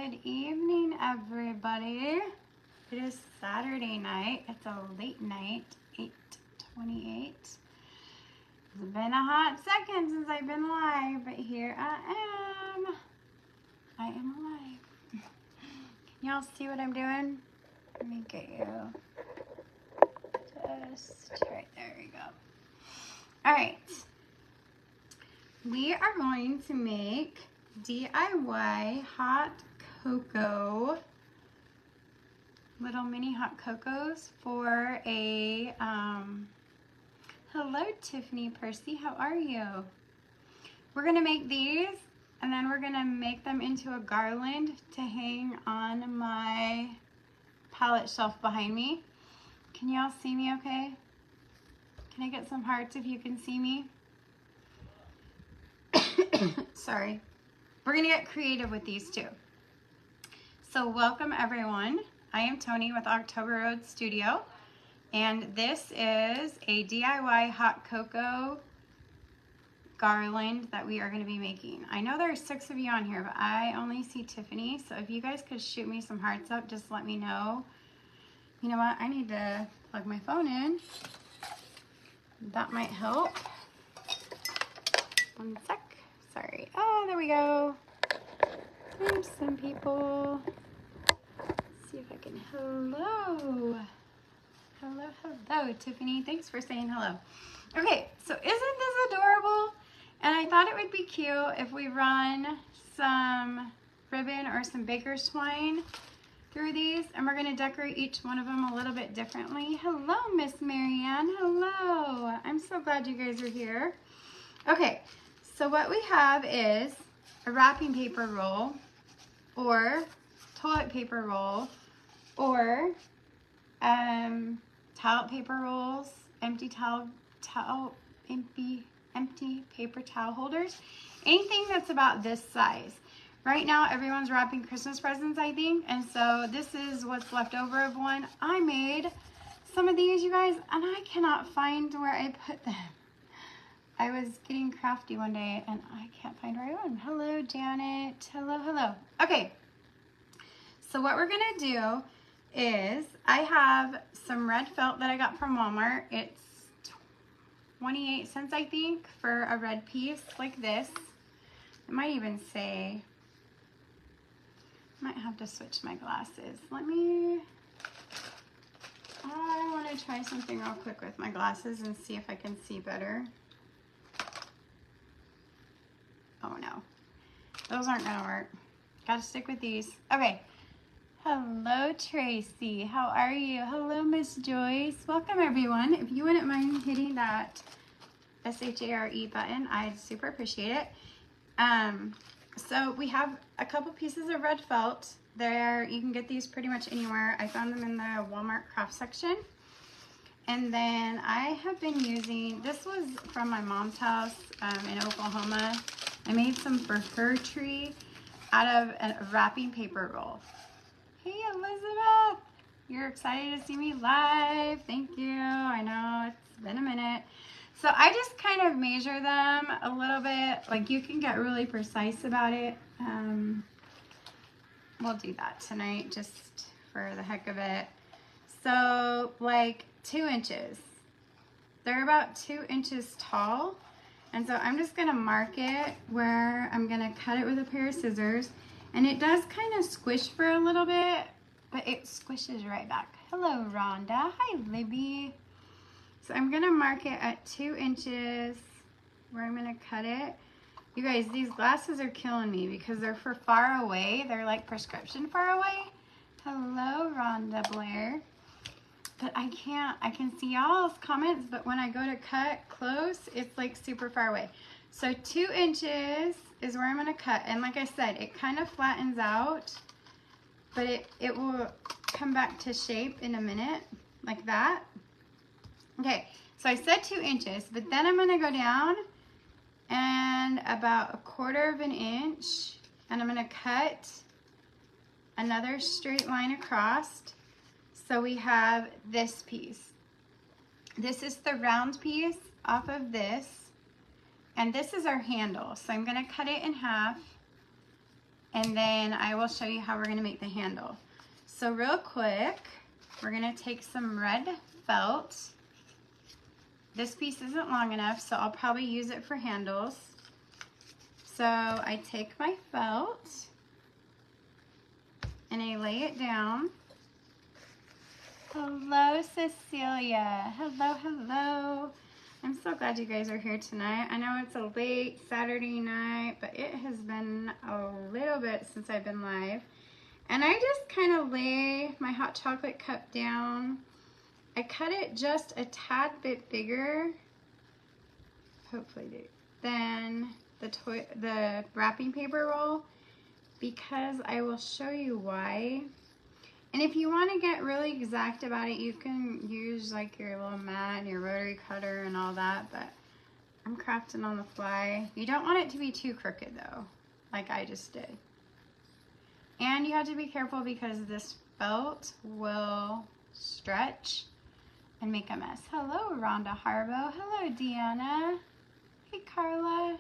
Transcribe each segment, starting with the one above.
Good evening, everybody. It is Saturday night. It's a late night, 8:28. It's been a hot second since I've been live, but here I am. I am alive. Can y'all see what I'm doing? Let me get you just right there. We go. All right. We are going to make DIY hot cocoa, little mini hot cocos for a, hello Tiffany Percy, how are you? We're gonna make these and then we're gonna make them into a garland to hang on my palette shelf behind me. Can y'all see me okay? Can I get some hearts if you can see me? Sorry. We're gonna get creative with these too. So welcome everyone. I am Toni with Octoberroadsstudio, and this is a DIY hot cocoa garland that we are gonna be making. I know there are 6 of you on here, but I only see Tiffany, so if you guys could shoot me some hearts up, just let me know. You know what, I need to plug my phone in. That might help. One sec. Sorry. Oh, there we go. There's some people. Let's see if I can. Hello. Hello, Tiffany. Thanks for saying hello. Okay, so isn't this adorable? And I thought it would be cute if we run some ribbon or some baker's twine through these, and we're going to decorate each one of them a little bit differently. Hello, Miss Marianne. Hello. I'm so glad you guys are here. Okay. So what we have is a wrapping paper roll or toilet paper roll or toilet paper rolls, empty paper towel holders, anything that's about this size. Right now everyone's wrapping Christmas presents, I think, and so this is what's left over of one. I made some of these, you guys, and I cannot find where I put them. I was getting crafty one day and I can't find where I went. Hello, Janet. Hello. Okay, so what we're gonna do is I have some red felt that I got from Walmart. It's 28 cents, I think, for a red piece like this. It might even say, might have to switch my glasses. I want to try something real quick with my glasses and see if I can see better. Oh no, those aren't gonna work. Gotta stick with these. Okay. Hello, Tracy. How are you? Hello, Miss Joyce. Welcome, everyone. If you wouldn't mind hitting that SHARE button, I'd super appreciate it. So we have a couple pieces of red felt. You can get these pretty much anywhere. I found them in the Walmart craft section. And then I have been using, this was from my mom's house in Oklahoma. I made some for her tree out of a wrapping paper roll. Hey, Elizabeth, you're excited to see me live. Thank you. I know it's been a minute. So I just kind of measure them a little bit. Like, you can get really precise about it. We'll do that tonight just for the heck of it. So like 2 inches. They're about 2 inches tall. And so I'm just gonna mark it where I'm gonna cut it with a pair of scissors. And it does kind of squish for a little bit, but it squishes right back. Hello, Rhonda. Hi, Libby. So I'm gonna mark it at 2 inches where I'm gonna cut it. You guys, these glasses are killing me because they're for far away. They're like prescription far away. Hello, Rhonda Blair. But I can see y'all's comments, but when I go to cut close, it's like super far away. So 2 inches is where I'm gonna cut. And like I said, it kind of flattens out, but it will come back to shape in a minute, like that. Okay, so I said 2 inches, but then I'm gonna go down and about 1/4 of an inch, and I'm gonna cut another straight line across. So we have this piece. This is the round piece off of this, and this is our handle. So I'm gonna cut it in half and then I will show you how we're gonna make the handle. So real quick, we're gonna take some red felt. This piece isn't long enough, so I'll probably use it for handles. So I take my felt and I lay it down. Hello, Cecilia. Hello, hello. I'm so glad you guys are here tonight. I know it's a late Saturday night, but it has been a little bit since I've been live. And I just kind of lay my hot chocolate cup down. I cut it just a tad bit bigger, hopefully, than the wrapping paper roll, because I will show you why. And if you want to get really exact about it, you can use like your little mat and your rotary cutter and all that, but I'm crafting on the fly. You don't want it to be too crooked though, like I just did. And you have to be careful because this felt will stretch and make a mess. Hello, Rhonda Harbo. Hello, Deanna. Hey, Carla.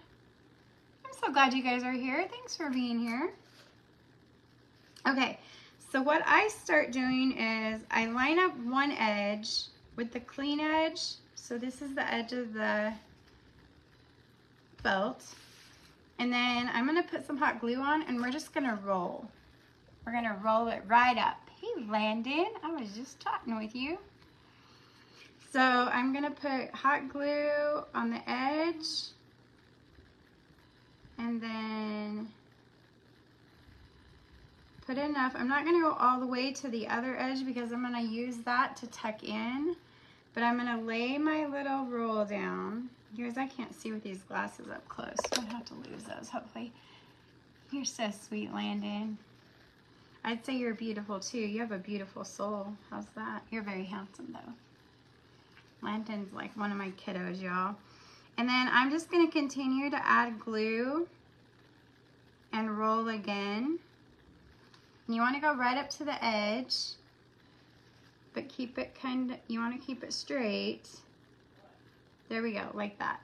I'm so glad you guys are here. Thanks for being here. Okay, so what I start doing is I line up one edge with the clean edge. So this is the edge of the felt. And then I'm gonna put some hot glue on and we're just gonna roll. We're gonna roll it right up. Hey, Landon, I was just talking with you. So I'm gonna put hot glue on the edge and then put enough. I'm not gonna go all the way to the other edge because I'm gonna use that to tuck in, but I'm gonna lay my little roll down. You guys, I can't see with these glasses up close. I have to lose those, hopefully. You're so sweet, Landon. I'd say you're beautiful too. You have a beautiful soul. How's that? You're very handsome though. Landon's like one of my kiddos, y'all. And then I'm just gonna continue to add glue and roll again. And you wanna go right up to the edge, but keep it you wanna keep it straight. There we go, like that.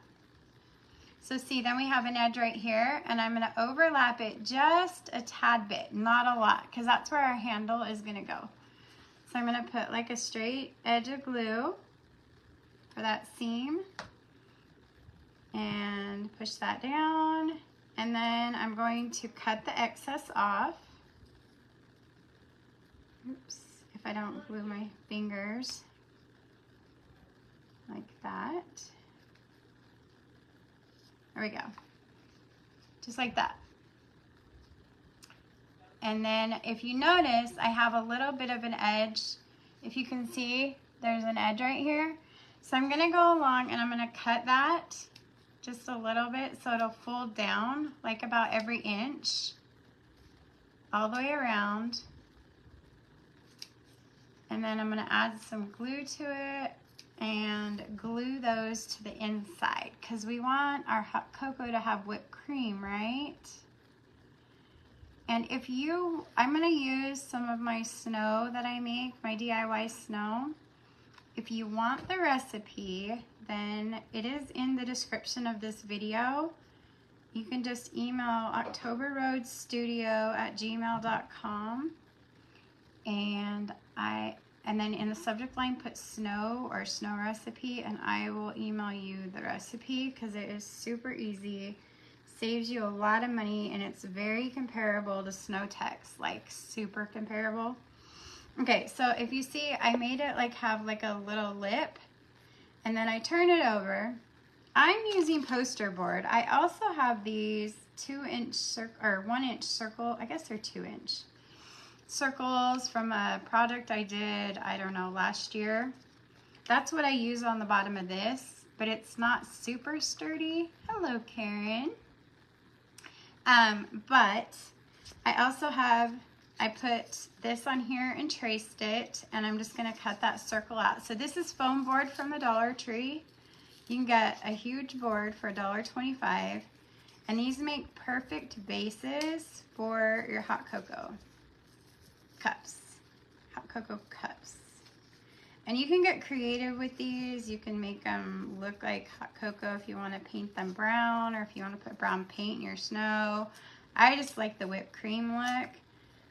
So see, then we have an edge right here, and I'm gonna overlap it just a tad bit, not a lot, because that's where our handle is gonna go. So I'm gonna put like a straight edge of glue for that seam, and push that down, and then I'm going to cut the excess off. Oops, if I don't glue my fingers, like that. There we go, just like that. And then if you notice, I have a little bit of an edge. If you can see, there's an edge right here. So I'm gonna go along and I'm gonna cut that just a little bit so it'll fold down like about every inch all the way around. And then I'm gonna add some glue to it and glue those to the inside because we want our hot cocoa to have whipped cream, right? And if I'm gonna use some of my snow that I make, my DIY snow. If you want the recipe, then it is in the description of this video. You can just email Octoberroadsstudio@gmail.com and then in the subject line put snow or snow recipe, and I will email you the recipe because it is super easy, saves you a lot of money, and it's very comparable to Snow Tex, like super comparable. Okay, so if you see, I made it like have like a little lip, and then I turn it over. I'm using poster board. I also have these 2-inch or 1-inch circle, I guess they're 2-inch circles from a project I did, I don't know, last year. That's what I use on the bottom of this, but it's not super sturdy. Hello, Karen. But I also I put this on here and traced it, and I'm just gonna cut that circle out. So this is foam board from the Dollar Tree. You can get a huge board for $1.25, and these make perfect bases for your hot cocoa cups, hot cocoa cups. And you can get creative with these. You can make them look like hot cocoa if you want to paint them brown, or if you want to put brown paint in your snow. I just like the whipped cream look.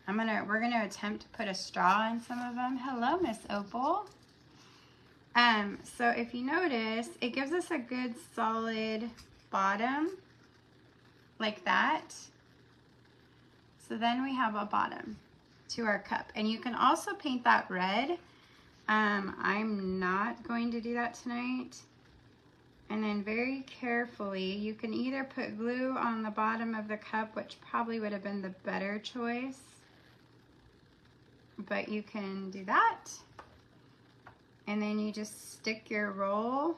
We're gonna attempt to put a straw in some of them. Hello, Miss Opal. So if you notice, it gives us a good solid bottom like that. So then we have a bottom to our cup, and you can also paint that red. I'm not going to do that tonight. And then very carefully, you can either put glue on the bottom of the cup, which probably would have been the better choice, but you can do that. And then you just stick your roll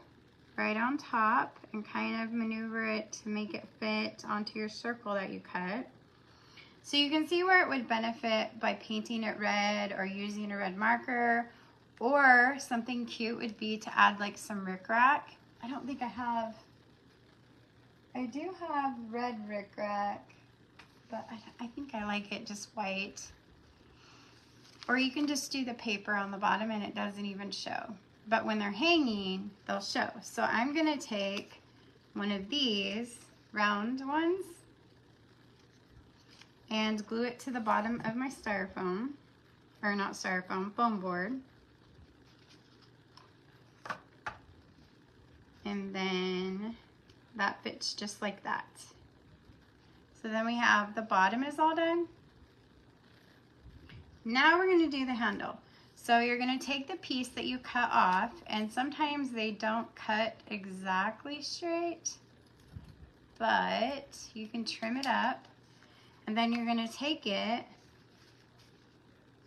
right on top and kind of maneuver it to make it fit onto your circle that you cut. So you can see where it would benefit by painting it red or using a red marker, or something cute would be to add like some rickrack. I don't think I have, I do have red rickrack, but I think I like it just white. Or you can just do the paper on the bottom and it doesn't even show. But when they're hanging, they'll show. So I'm gonna take one of these round ones and glue it to the bottom of my styrofoam, or not styrofoam, foam board. And then that fits just like that. So then we have the bottom is all done. Now we're going to do the handle. So you're going to take the piece that you cut off, and sometimes they don't cut exactly straight, but you can trim it up, and then you're going to take it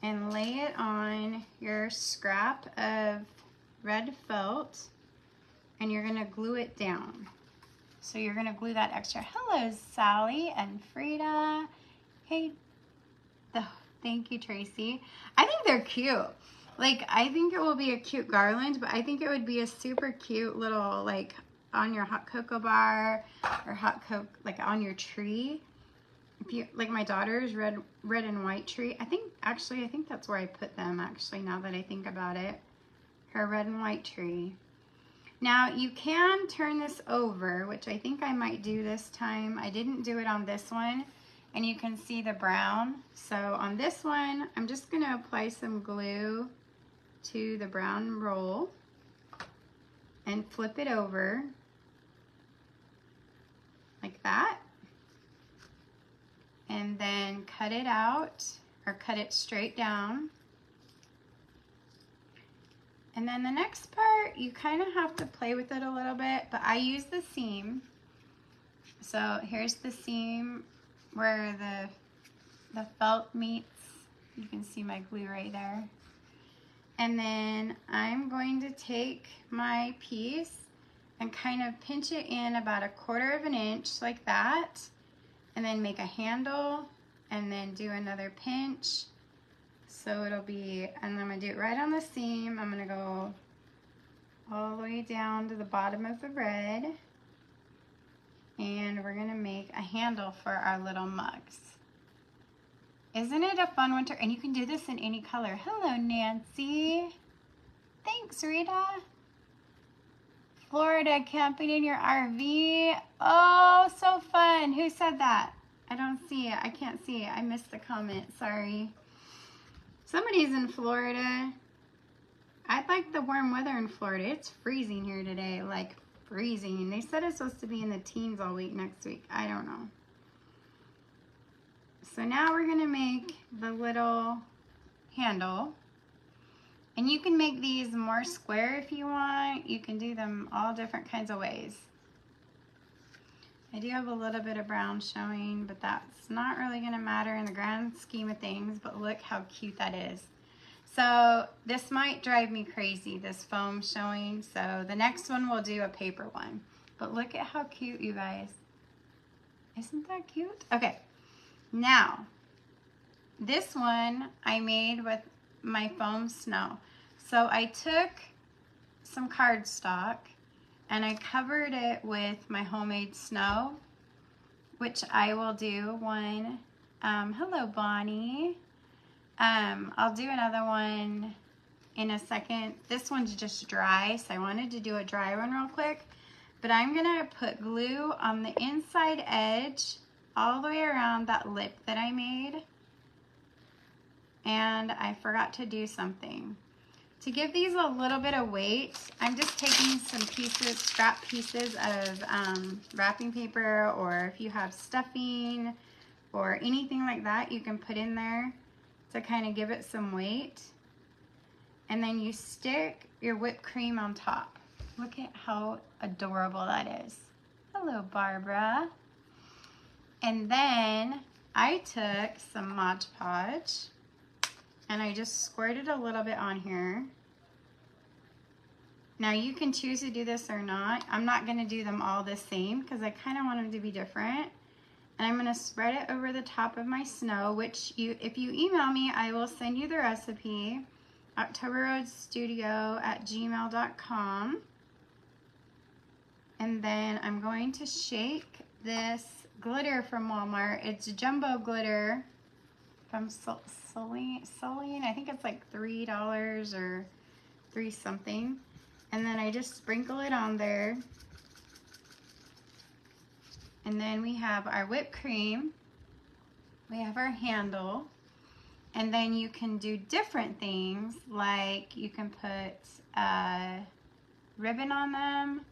and lay it on your scrap of red felt, and you're gonna glue it down. So you're gonna glue that extra. Hello, Sally and Frida. Hey, thank you, Tracy. I think they're cute. Like, I think it will be a cute garland, but I think it would be a super cute little, like, on your hot cocoa bar or hot cocoa, like on your tree. If you, like my daughter's red and white tree. I think that's where I put them, actually, now that I think about it. Her red and white tree. Now you can turn this over, which I think I might do this time. I didn't do it on this one, and you can see the brown. So on this one, I'm just gonna apply some glue to the brown roll and flip it over like that. And then cut it out, or cut it straight down. And then the next part, you kind of have to play with it a little bit, but I use the seam. So here's the seam where the felt meets. You can see my glue right there. And then I'm going to take my piece and kind of pinch it in about 1/4 inch like that, and then make a handle, and then do another pinch. So it'll be, and I'm gonna do it right on the seam. I'm gonna go all the way down to the bottom of the red, and we're gonna make a handle for our little mugs. Isn't it a fun winter? And you can do this in any color. Hello, Nancy. Thanks, Rita. Florida, camping in your RV. Oh, so fun. Who said that? I don't see it. I can't see it. I missed the comment. Sorry. Somebody's in Florida. I like the warm weather in Florida. It's freezing here today, like freezing. They said it's supposed to be in the teens all week next week. I don't know. So now we're gonna make the little handle. And you can make these more square if you want. You can do them all different kinds of ways. I do have a little bit of brown showing, but that's not really gonna matter in the grand scheme of things, but look how cute that is. So this might drive me crazy, this foam showing. So the next one we'll do a paper one. But look at how cute, you guys. Isn't that cute? Okay, now this one I made with my foam snow. So I took some cardstock and I covered it with my homemade snow, which I will do one. Hello, Bonnie. I'll do another one in a second. This one's just dry, so I wanted to do a dry one real quick. But I'm gonna put glue on the inside edge all the way around that lip that I made. And I forgot to do something. To give these a little bit of weight, I'm just taking some pieces, scrap pieces of wrapping paper, or if you have stuffing or anything like that, you can put in there to kind of give it some weight. And then you stick your whipped cream on top. Look at how adorable that is. Hello, Barbara. And then I took some Mod Podge and I just squirted a little bit on here. Now you can choose to do this or not. I'm not gonna do them all the same because I kind of want them to be different. And I'm gonna spread it over the top of my snow, which if you email me, I will send you the recipe, Octoberroadsstudio@gmail.com. And then I'm going to shake this glitter from Walmart. It's jumbo glitter from Celine. I think it's like $3 or $3 something. And then I just sprinkle it on there. And then we have our whipped cream. We have our handle. And then you can do different things, like you can put a ribbon on them,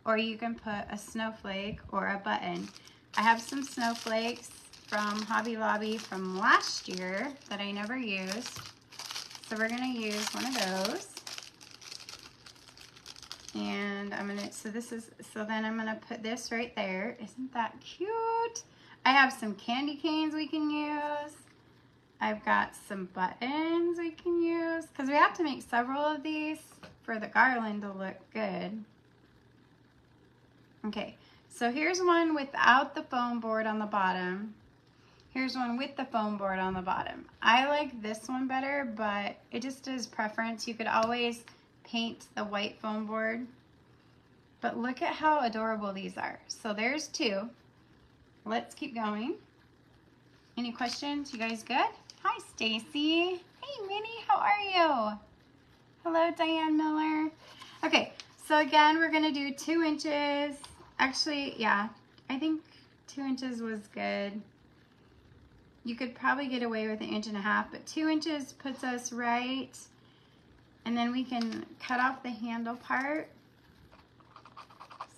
or you can put a snowflake or a button. I have some snowflakes from Hobby Lobby from last year that I never used. So we're gonna use one of those. And then I'm gonna put this right there. Isn't that cute? I have some candy canes we can use. I've got some buttons we can use, because we have to make several of these for the garland to look good. Okay, so here's one without the foam board on the bottom. Here's one with the foam board on the bottom. I like this one better, but it just is preference. You could always paint the white foam board. But look at how adorable these are. So there's two. Let's keep going. Any questions? You guys good? Hi, Stacy. Hey, Minnie, how are you? Hello, Diane Miller. Okay, so again, we're gonna do 2 inches. Actually, yeah, I think 2 inches was good. You could probably get away with 1.5 inches, but 2 inches puts us right. And then we can cut off the handle part.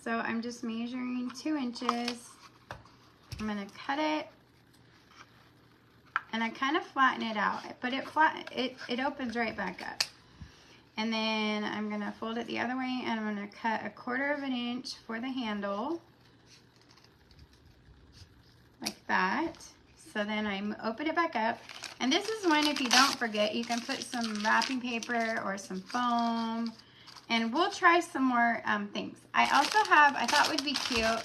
So I'm just measuring 2 inches. I'm gonna cut it. And I kind of flatten it out, but it opens right back up. And then I'm gonna fold it the other way, and I'm gonna cut 1/4 inch for the handle, like that. So then I open it back up. And this is when, if you don't forget, you can put some wrapping paper or some foam, and we'll try some more things. I thought would be cute,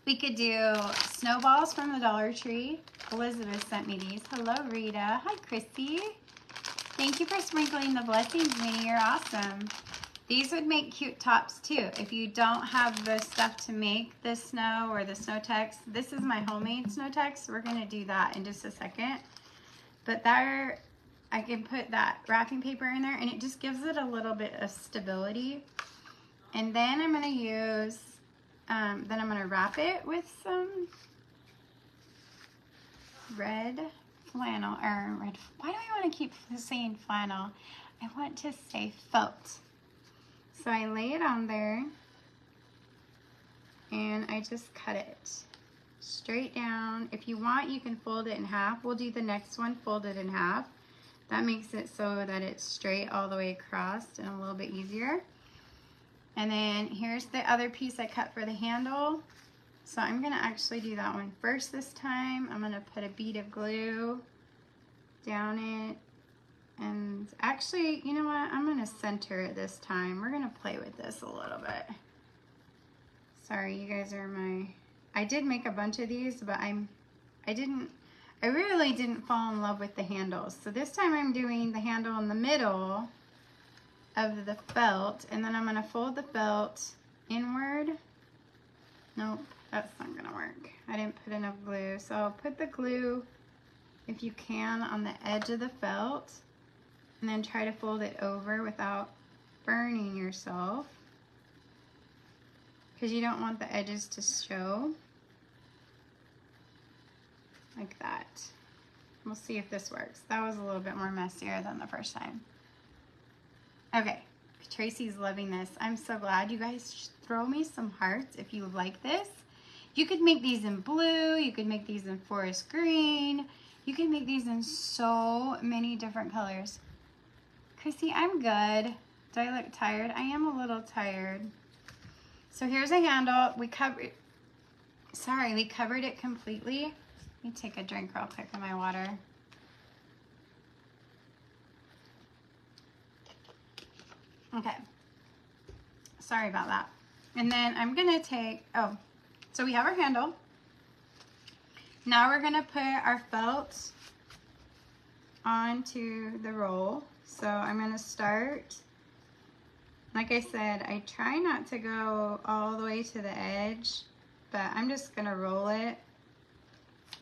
we could do snowballs from the Dollar Tree. Elizabeth sent me these. Hello, Rita. Hi, Chrissy. Thank you for sprinkling the blessings, Minnie. You're awesome. These would make cute tops too. If you don't have the stuff to make the snow or the snow text, this is my homemade snow text. We're gonna do that in just a second. But there, I can put that wrapping paper in there, and it just gives it a little bit of stability. And then I'm gonna use, I'm gonna wrap it with some red flannel, or red, why do I want to keep saying flannel? I want to say felt. So I lay it on there, and I just cut it straight down. If you want, you can fold it in half. We'll do the next one, fold it in half. That makes it so that it's straight all the way across and a little bit easier. And then here's the other piece I cut for the handle. So I'm gonna actually do that one first this time. I'm gonna put a bead of glue down it. And actually, you know what? I'm gonna center it this time. We're gonna play with this a little bit. Sorry, you guys are I did make a bunch of these, but I really didn't fall in love with the handles. So this time I'm doing the handle in the middle of the felt, and then I'm gonna fold the felt inward. Nope, that's not gonna work. I didn't put enough glue. So put the glue, if you can, on the edge of the felt, and then try to fold it over without burning yourself, because you don't want the edges to show. like that. We'll see if this works. That was a little bit more messier than the first time. Okay, Tracy's loving this. I'm so glad. You guys throw me some hearts if you like this. You could make these in blue. You could make these in forest green. You can make these in so many different colors. Chrissy, I'm good. Do I look tired? I am a little tired. So here's a handle. We covered it completely. Let me take a drink real quick of my water. Okay. Sorry about that. And then I'm gonna take, so we have our handle. Now we're gonna put our felt onto the roll. So I'm gonna start, like I said, I try not to go all the way to the edge, but I'm just gonna roll it.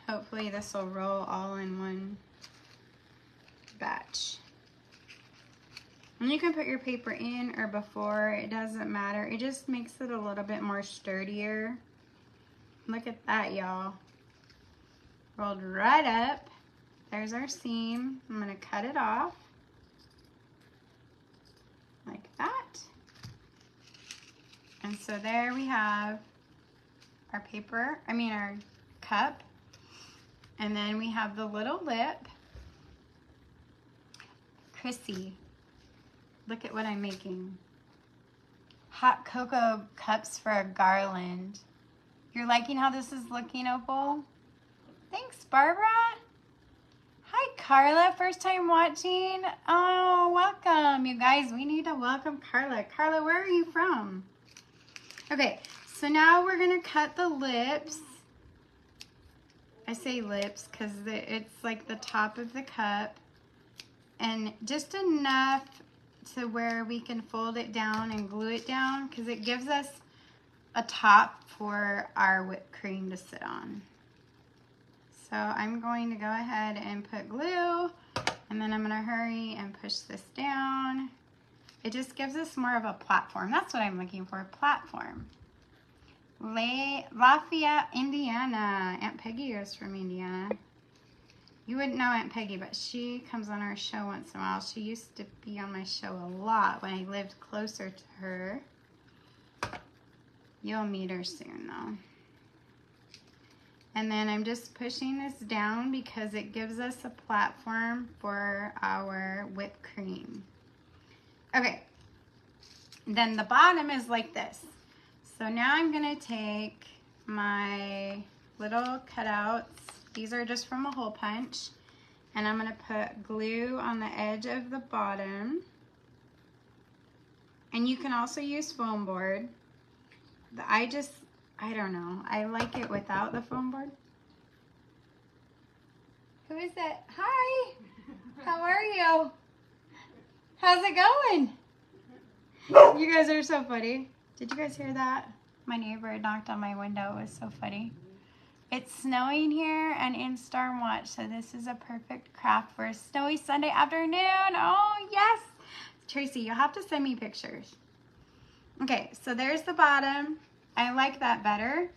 Hopefully this will roll all in one batch. And you can put your paper in or before, it doesn't matter. It just makes it a little bit more sturdier. Look at that, y'all. Rolled right up. There's our seam. I'm gonna cut it off like that. And so there we have our paper, our cup. And then we have the little lip. Chrissy, look at what I'm making. Hot cocoa cups for a garland. You're liking how this is looking, Opal? Thanks, Barbara. Hi, Carla. First time watching. Oh, welcome. You guys, we need to welcome Carla. Carla, where are you from? Okay, so now we're going to cut the lips. I say lips because it's like the top of the cup. And just enough to where we can fold it down and glue it down because it gives us a top for our whipped cream to sit on. So I'm going to go ahead and put glue, and then I'm going to hurry and push this down. It just gives us more of a platform. That's what I'm looking for, a platform. Lafayette, Indiana. Aunt Peggy is from Indiana. You wouldn't know Aunt Peggy, but she comes on our show once in a while. She used to be on my show a lot when I lived closer to her. You'll meet her soon, though. And then I'm just pushing this down because it gives us a platform for our whipped cream. Okay. Then the bottom is like this. So now I'm going to take my little cutouts. These are just from a hole punch. And I'm going to put glue on the edge of the bottom. And you can also use foam board. I don't know. I like it without the foam board. Who is it? Hi. How are you? How's it going? You guys are so funny. Did you guys hear that? My neighbor knocked on my window. It was so funny. It's snowing here and in storm watch, so this is a perfect craft for a snowy Sunday afternoon. Oh, yes. Tracy, you'll have to send me pictures. Okay, so there's the bottom. I like that better.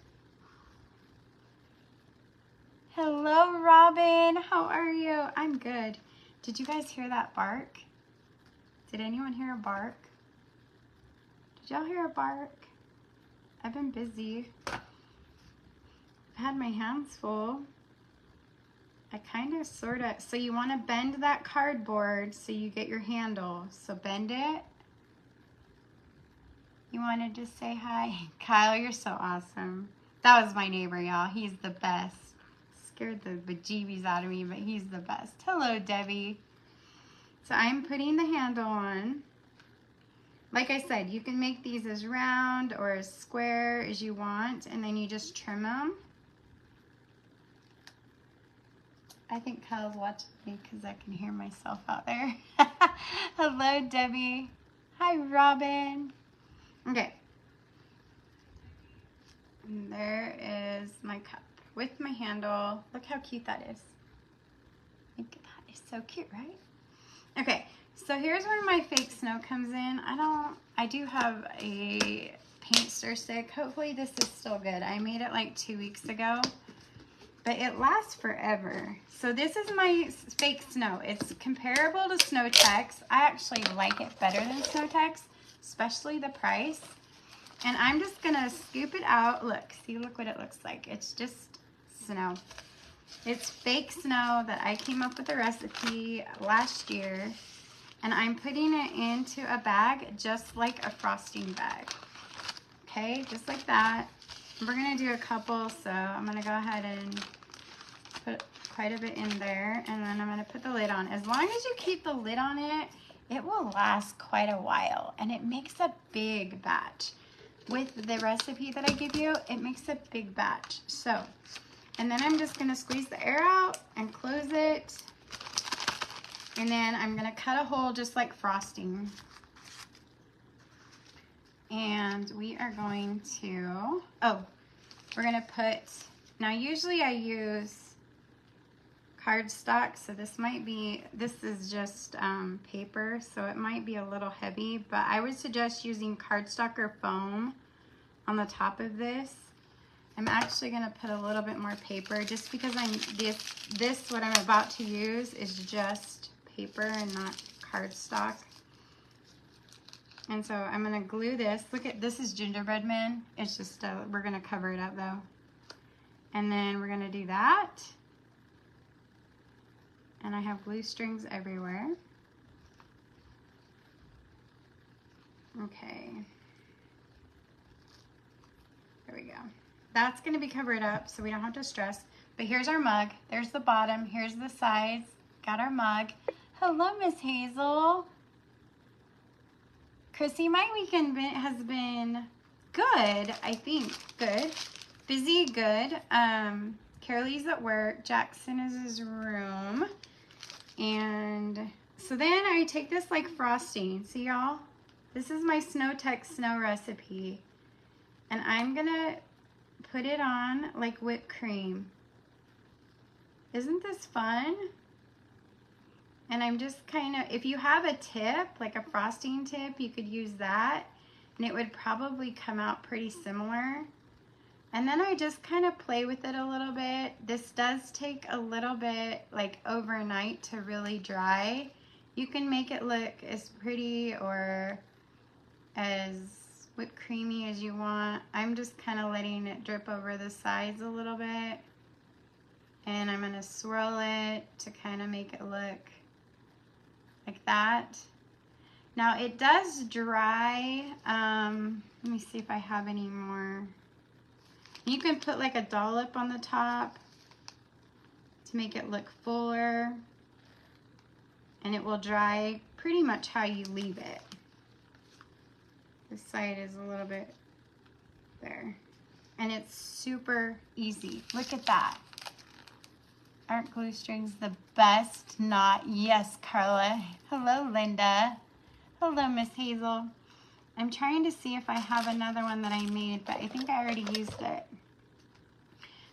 Hello, Robin. How are you? I'm good. Did you guys hear that bark? Did anyone hear a bark? Did y'all hear a bark? I've been busy. I had my hands full. I kind of sort of, so you want to bend that cardboard so you get your handle. So bend it. You wanted to say hi? Kyle, you're so awesome. That was my neighbor, y'all. He's the best. Scared the bejeebies out of me, but he's the best. Hello, Debbie. So I'm putting the handle on. Like I said, you can make these as round or as square as you want, and then you just trim them. I think Kyle's watching me because I can hear myself out there. Hello, Debbie. Hi, Robin. Okay. And there is my cup with my handle. Look how cute that is. I think that is so cute, right? Okay, so here's where my fake snow comes in. I do have a paint stir stick. Hopefully this is still good. I made it like 2 weeks ago. but it lasts forever. So this is my fake snow. It's comparable to Snow Tex. I actually like it better than Snow Tex, especially the price. And I'm just gonna scoop it out. Look, see, look what it looks like. It's just snow. It's fake snow that I came up with a recipe last year. And I'm putting it into a bag just like a frosting bag. Okay, just like that. We're gonna do a couple, so I'm gonna go ahead and put quite a bit in there, and then I'm gonna put the lid on. As long as you keep the lid on it, it will last quite a while, and it makes a big batch. With the recipe that I give you, it makes a big batch. So, and then I'm just gonna squeeze the air out and close it. And then I'm gonna cut a hole just like frosting. And we are going to, we're gonna put, now usually I use cardstock, so this is just paper, so it might be a little heavy, but I would suggest using cardstock or foam on the top of this. I'm actually gonna put a little bit more paper just because what I'm about to use is just paper and not cardstock. And so I'm gonna glue this. Look at this is gingerbread man. It's just we're gonna cover it up though. And then we're gonna do that. And I have glue strings everywhere. Okay. There we go. That's gonna be covered up so we don't have to stress. But here's our mug. There's the bottom. Here's the sides. Got our mug. Hello, Miss Hazel. Chrissy, my weekend has been good, I think. Good. Busy, good. Carolee's at work. Jackson is in his room. And so then I take this like frosting. See y'all? This is my Snow Tex snow recipe. And I'm gonna put it on like whipped cream. Isn't this fun? And I'm just kind of, if you have a tip, like a frosting tip, you could use that. And it would probably come out pretty similar. And then I just kind of play with it a little bit. This does take a little bit like overnight to really dry. You can make it look as pretty or as whipped creamy as you want. I'm just kind of letting it drip over the sides a little bit. And I'm gonna swirl it to kind of make it look like that. Now it does dry. Let me see if I have any more. You can put like a dollop on the top to make it look fuller, and it will dry pretty much how you leave it. This side is a little bit there, and it's super easy. Look at that. Aren't glue strings the best? Not. Yes, Carla. Hello, Linda. Hello, Miss Hazel. I'm trying to see if I have another one that I made, but I think I already used it.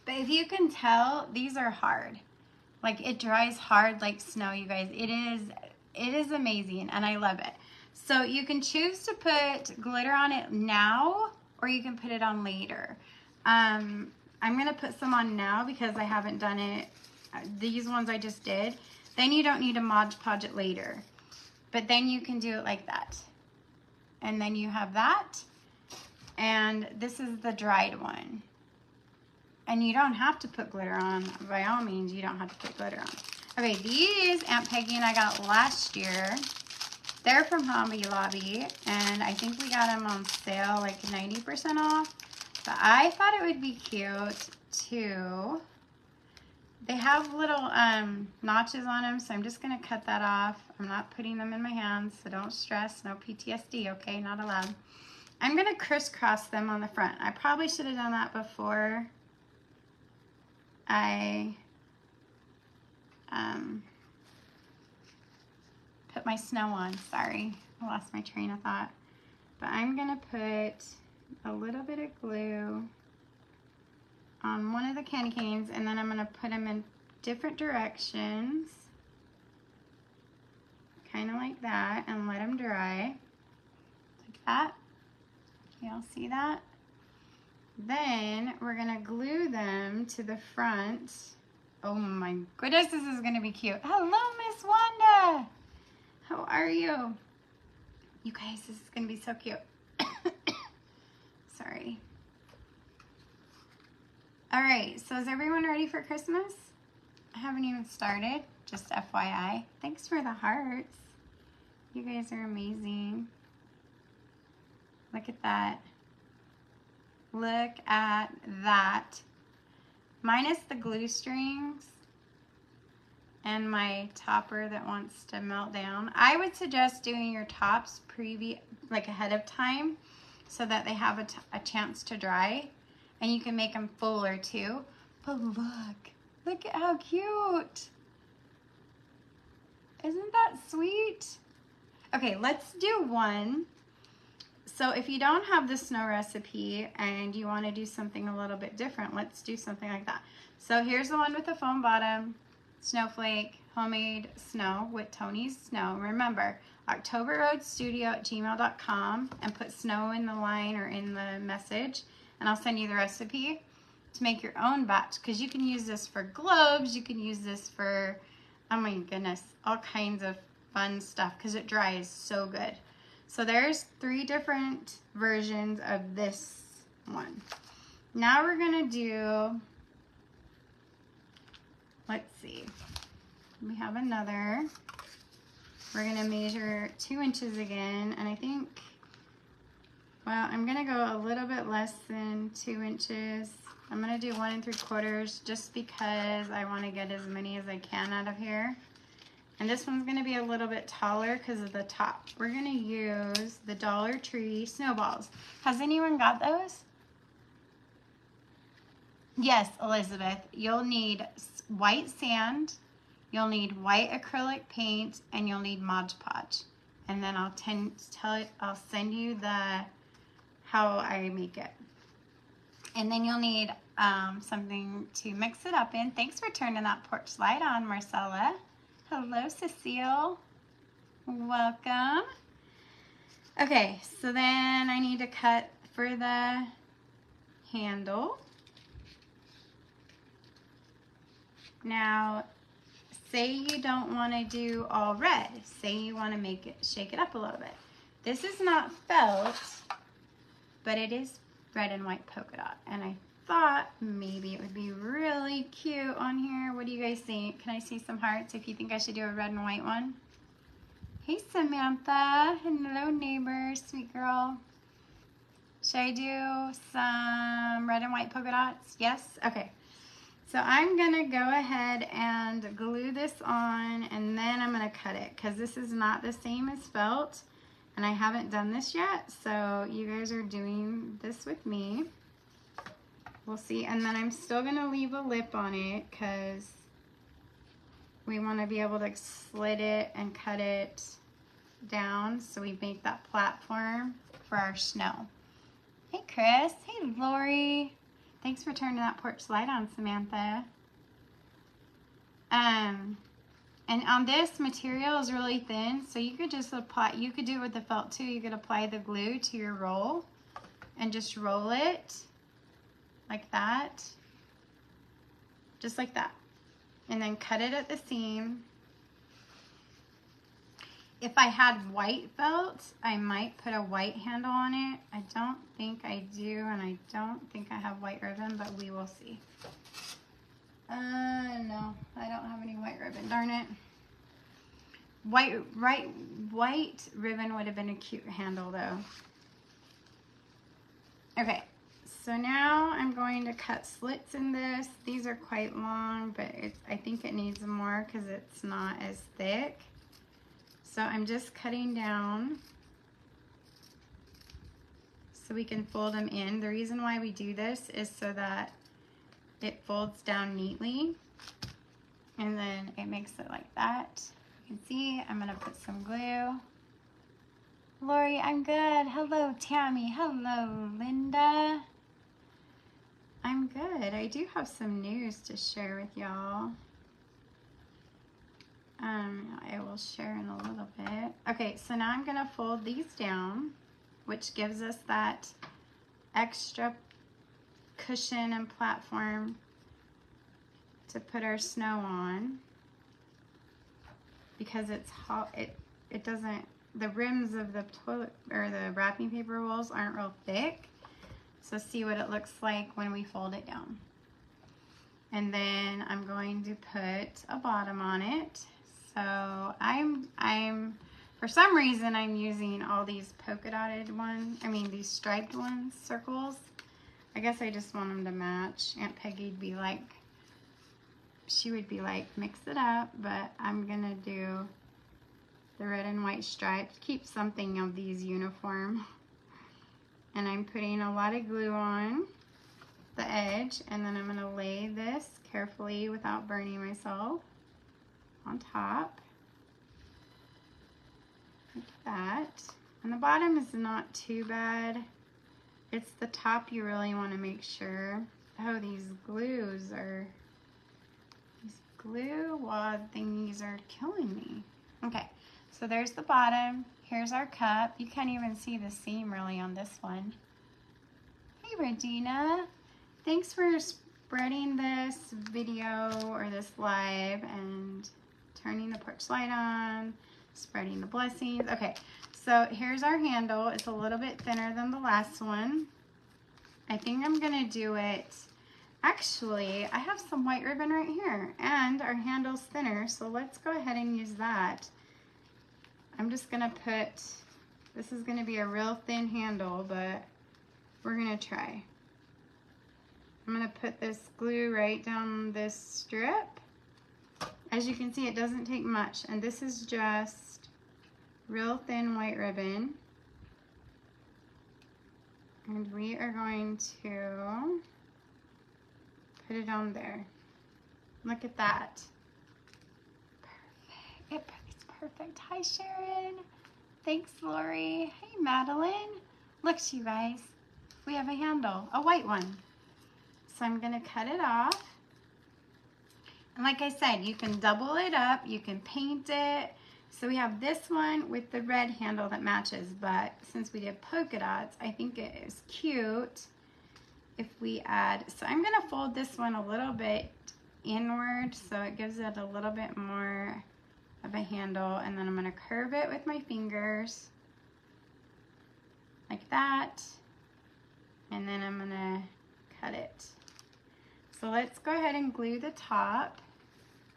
But if you can tell, these are hard. Like it dries hard like snow, you guys. It is amazing, and I love it. So you can choose to put glitter on it now, or you can put it on later. I'm gonna put some on now because I haven't done it. These ones I just did. Then you don't need to Mod Podge it later. But then you can do it like that. And then you have that. And this is the dried one. And you don't have to put glitter on. By all means, you don't have to put glitter on. Okay, these Aunt Peggy and I got last year. They're from Hobby Lobby. And I think we got them on sale, like 90% off. But I thought it would be cute to... They have little notches on them, so I'm just going to cut that off. I'm not putting them in my hands, so don't stress. No PTSD, okay? Not allowed. I'm going to crisscross them on the front. I probably should have done that before I put my snow on. Sorry, I lost my train of thought. But I'm going to put a little bit of glue on one of the candy canes, and then I'm going to put them in different directions, kind of like that, and let them dry like that. Y'all see that? Then we're gonna glue them to the front. Oh my goodness, this is gonna be cute. Hello, Miss Wanda. How are you? You guys, this is gonna be so cute. Sorry. All right, so is everyone ready for Christmas? I haven't even started, just FYI. Thanks for the hearts. You guys are amazing. Look at that. Look at that. Minus the glue strings and my topper that wants to melt down. I would suggest doing your tops like ahead of time so that they have a chance to dry, and you can make them fuller too. But look at how cute. Isn't that sweet? Okay, let's do one. So if you don't have the snow recipe and you want to do something a little bit different, let's do something like that. So here's the one with the foam bottom, snowflake, homemade snow with Toni's Snow. Remember, Octoberroadsstudio@gmail.com, and put snow in the line or in the message, and I'll send you the recipe to make your own batch, because you can use this for globes, you can use this for, oh my goodness, all kinds of fun stuff, because it dries so good. So there's 3 different versions of this one. Now we're gonna do, let's see, we have another. We're gonna measure 2 inches again, and I think, well, I'm gonna go a little bit less than 2 inches. I'm gonna do 1 3/4 just because I wanna get as many as I can out of here. And this one's gonna be a little bit taller because of the top. We're gonna use the Dollar Tree snowballs. Has anyone got those? Yes, Elizabeth. You'll need white sand, you'll need white acrylic paint, and you'll need Mod Podge. And then I'll send you how I make it. And then you'll need something to mix it up in. Thanks for turning that porch light on, Marcella. Hello, Cecile. Welcome. Okay, so then I need to cut for the handle. Now, say you don't want to do all red. Say you want to shake it up a little bit. This is not felt, but it is red and white polka dot. And I thought maybe it would be really cute on here. What do you guys think? Can I see some hearts if you think I should do a red and white one? Hey, Samantha. Hello, neighbor, sweet girl. Should I do some red and white polka dots? Yes? Okay. So I'm gonna go ahead and glue this on, and then I'm gonna cut it, because this is not the same as felt, and I haven't done this yet, so you guys are doing this with me. We'll see. And then I'm still gonna leave a lip on it because we want to be able to slit it and cut it down so we make that platform for our snow. Hey, Chris. Hey, Lori. Thanks for turning that porch light on, Samantha. And on this, material is really thin, so you could just apply, you could do it with the felt too. You could apply the glue to your roll and just roll it like that, just like that, and then cut it at the seam. If I had white felt, I might put a white handle on it. I don't think I do, and I don't think I have white ribbon, but we will see. No, I don't have any white ribbon, darn it. White ribbon would have been a cute handle though. Okay. So now I'm going to cut slits in this. These are quite long, but I think it needs more because it's not as thick. So I'm just cutting down so we can fold them in. The reason why we do this is so that it folds down neatly, and then it makes it like that. You can see I'm gonna put some glue. Lori, I'm good. Hello, Tammy. Hello, Linda. I'm good. I do have some news to share with y'all. I will share in a little bit. Okay, so now I'm gonna fold these down, which gives us that extra cushion and platform to put our snow on, because it's hot. It doesn't, the rims of the toilet or the wrapping paper rolls aren't real thick. So see what it looks like when we fold it down. And then I'm going to put a bottom on it. So I'm for some reason I'm using all these polka dotted ones, these striped ones, circles. I guess I just want them to match. Aunt Peggy'd be like, she would be like, mix it up, but I'm gonna do the red and white stripes, keep something of these uniform. And I'm putting a lot of glue on the edge, and then I'm gonna lay this carefully without burning myself on top. Like that. And the bottom is not too bad. It's the top you really want to make sure. Oh, these glue wad thingies are killing me. Okay, so there's the bottom. Here's our cup. You can't even see the seam really on this one. Hey, Regina. Thanks for spreading this video or this live and turning the porch light on, spreading the blessings. Okay, so here's our handle. It's a little bit thinner than the last one. I think I'm gonna do it, actually, I have some white ribbon right here, and our handle's thinner, so let's go ahead and use that. I'm just gonna put, this is gonna be a real thin handle, but we're gonna try. I'm gonna put this glue right down this strip. As you can see, it doesn't take much, and this is just real thin white ribbon. And we are going to put it on there. Look at that. Perfect. It's perfect. Hi, Sharon. Thanks, Lori. Hey, Madeline. Look, you guys. We have a handle, a white one. So I'm going to cut it off. And like I said, you can double it up. You can paint it. So we have this one with the red handle that matches, but since we did polka dots, I think it is cute if we add, so I'm gonna fold this one a little bit inward so it gives it a little bit more of a handle, and then I'm gonna curve it with my fingers like that, and then I'm gonna cut it. So let's go ahead and glue the top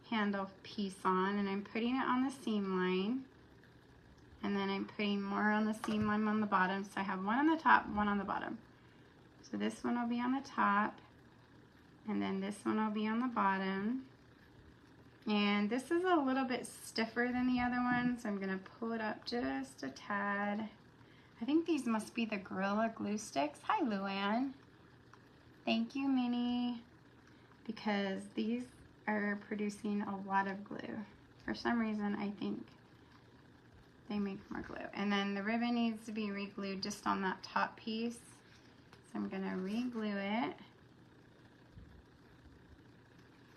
handle piece on, and I'm putting it on the seam line, and then I'm putting more on the seam line on the bottom, so I have one on the top, one on the bottom. So this one will be on the top, and then this one will be on the bottom, and this is a little bit stiffer than the other one, so I'm going to pull it up just a tad. I think these must be the Gorilla Glue Sticks. Hi, Luann. Thank you, Minnie, because these are producing a lot of glue. For some reason, I think they make more glue. And then the ribbon needs to be re-glued just on that top piece. So I'm gonna re-glue it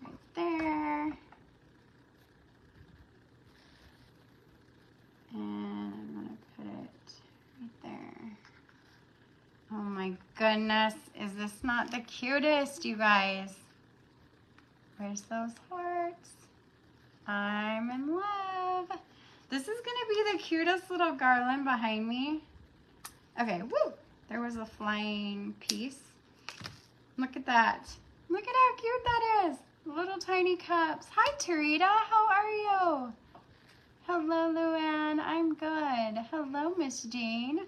right there. And I'm gonna put it right there. Oh my goodness, is this not the cutest, you guys? Where's those hearts? I'm in love. This is gonna be the cutest little garland behind me. Okay, woo! There was a flying piece. Look at that. Look at how cute that is. Little tiny cups. Hi, Tarita, how are you? Hello, Luann, I'm good. Hello, Miss Jean.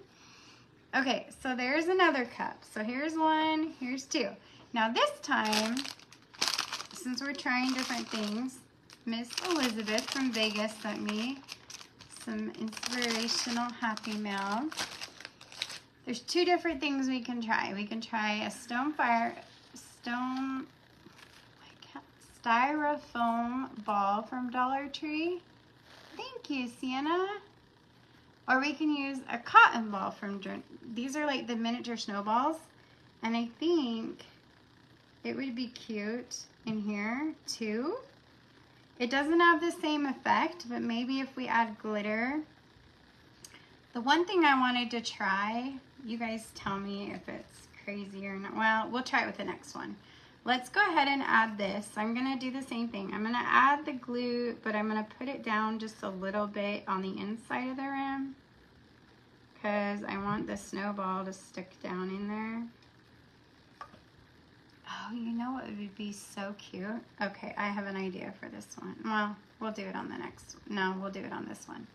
Okay, so there's another cup. So here's one, here's two. Now this time, since we're trying different things, Miss Elizabeth from Vegas sent me some inspirational happy mail. There's two different things we can try. We can try a styrofoam ball from Dollar Tree. Thank you, Sienna. Or we can use a cotton ball from, these are like the miniature snowballs. And I think it would be cute in here too. It doesn't have the same effect, but maybe if we add glitter. The one thing I wanted to try, you guys tell me if it's crazy or not. Well, we'll try it with the next one. Let's go ahead and add this. I'm gonna do the same thing. I'm gonna add the glue, but I'm gonna put it down just a little bit on the inside of the rim because I want the snowball to stick down in there. Oh, you know what would be so cute? Okay, I have an idea for this one. Well, we'll do it on the next. No, we'll do it on this one.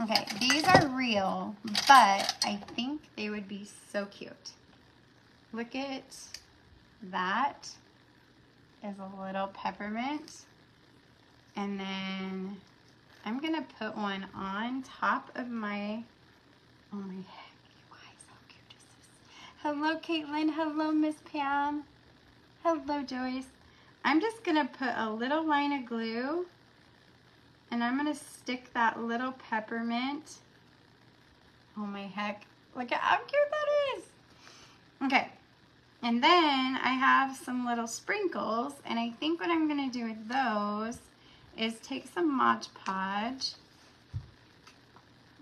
Okay, these are real, but I think they would be so cute. Look at that is a little peppermint. And then I'm gonna put one on top of my, oh my heck, you guys, how cute is this? Hello, Caitlin. Hello, Miss Pam. Hello, Joyce. I'm just gonna put a little line of glue and I'm gonna stick that little peppermint. Oh my heck, look at how cute that is. Okay. And then I have some little sprinkles, and I think what I'm gonna do with those is take some Mod Podge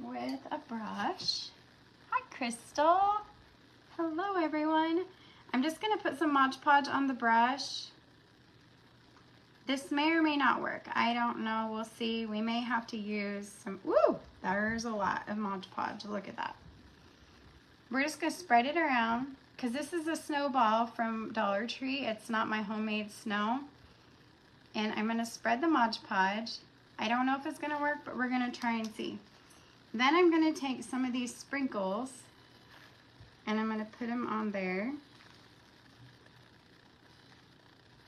with a brush. Hi, Crystal. Hello, everyone. I'm just gonna put some Mod Podge on the brush. This may or may not work. I don't know, we'll see. We may have to use some, woo, there's a lot of Mod Podge, look at that. We're just gonna spread it around. Because this is a snowball from Dollar Tree. It's not my homemade snow. And I'm going to spread the Mod Podge. I don't know if it's going to work, but we're going to try and see. Then I'm going to take some of these sprinkles and I'm going to put them on there.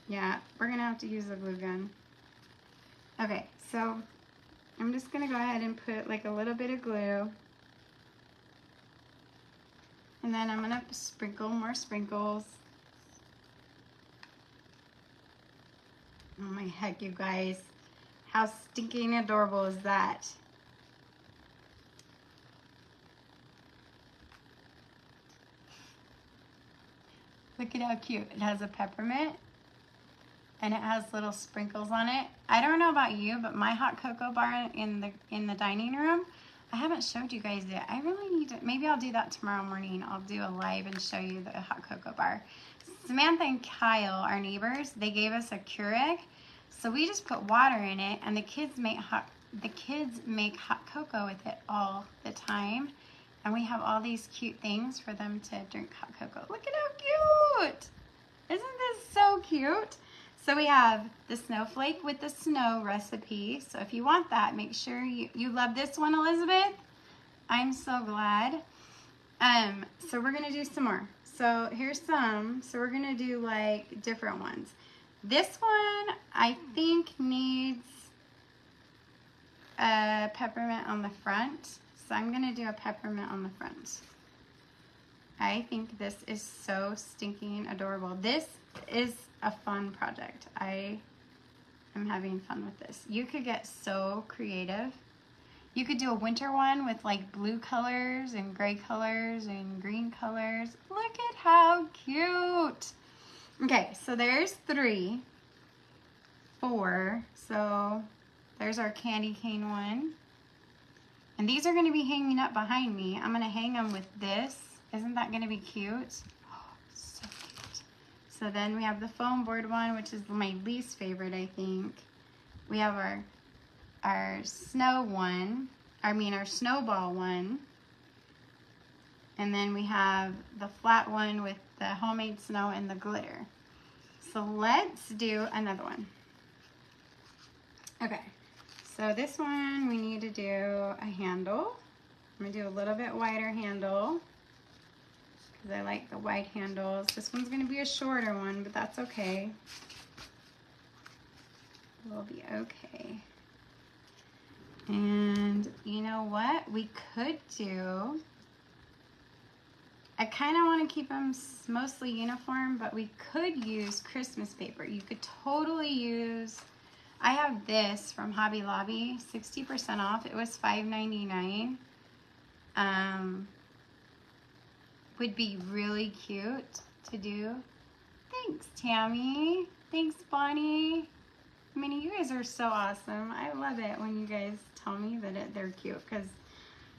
Yeah, we're going to have to use a glue gun. Okay, so I'm just going to go ahead and put like a little bit of glue. And then I'm gonna sprinkle more sprinkles. Oh my heck, you guys. How stinking adorable is that? Look at how cute. It has a peppermint and it has little sprinkles on it. I don't know about you, but my hot cocoa bar in the dining room, I haven't showed you guys yet. I really need to, maybe I'll do that tomorrow morning. I'll do a live and show you the hot cocoa bar. Samantha and Kyle, our neighbors, they gave us a Keurig. So we just put water in it and the kids make hot cocoa with it all the time. And we have all these cute things for them to drink hot cocoa. Look at how cute. Isn't this so cute? So we have the snowflake with the snow recipe. So if you want that, make sure you love this one, Elizabeth. I'm so glad. So we're gonna do some more. So here's some. So we're gonna do like different ones. This one I think needs a peppermint on the front. So I'm gonna do a peppermint on the front. I think this is so stinking adorable. This is a fun project. I am having fun with this. You could get so creative. You could do a winter one with like blue colors and gray colors and green colors. Look at how cute. Okay, so there's 3, 4. So there's our candy cane one. And these are gonna be hanging up behind me. I'm gonna hang them with this. Isn't that gonna be cute? Oh, so cute. So then we have the foam board one, which is my least favorite, I think. We have our snow one, our snowball one. And then we have the flat one with the homemade snow and the glitter. So let's do another one. Okay, so this one we need to do a handle. I'm gonna do a little bit wider handle because I like the wide handles. This one's gonna be a shorter one, but that's okay. We'll be okay. And you know what we could do? I kind of want to keep them mostly uniform, but we could use Christmas paper. You could totally use, I have this from Hobby Lobby, 60% off. It was $5.99. Would be really cute to do. Thanks, Tammy. Thanks, Bonnie. I mean, you guys are so awesome. I love it when you guys tell me that they're cute, because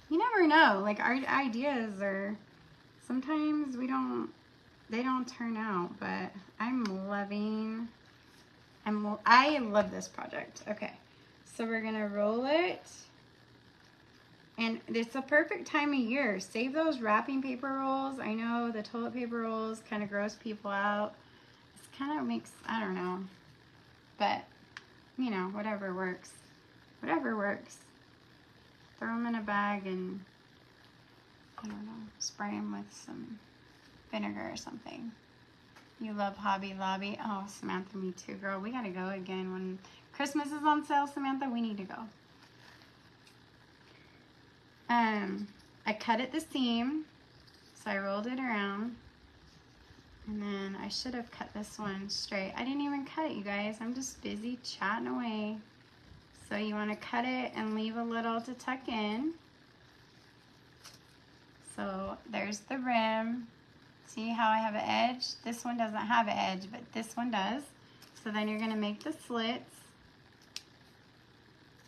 you never know. Like, our ideas are, sometimes we don't they don't turn out, but I'm loving, I love this project. Okay, so we're gonna roll it. And it's a perfect time of year. Save those wrapping paper rolls. I know the toilet paper rolls kind of gross people out. This kind of makes, I don't know. But, you know, whatever works. Whatever works. Throw them in a bag and, I don't know, spray them with some vinegar or something. You love Hobby Lobby. Oh, Samantha, me too, girl. We gotta go again. When Christmas is on sale, Samantha, we need to go. I cut at the seam, so I rolled it around, and then I should have cut this one straight. I didn't even cut it, you guys. I'm just busy chatting away. So you want to cut it and leave a little to tuck in. So there's the rim. See how I have an edge? This one doesn't have an edge, but this one does. So then you're going to make the slits.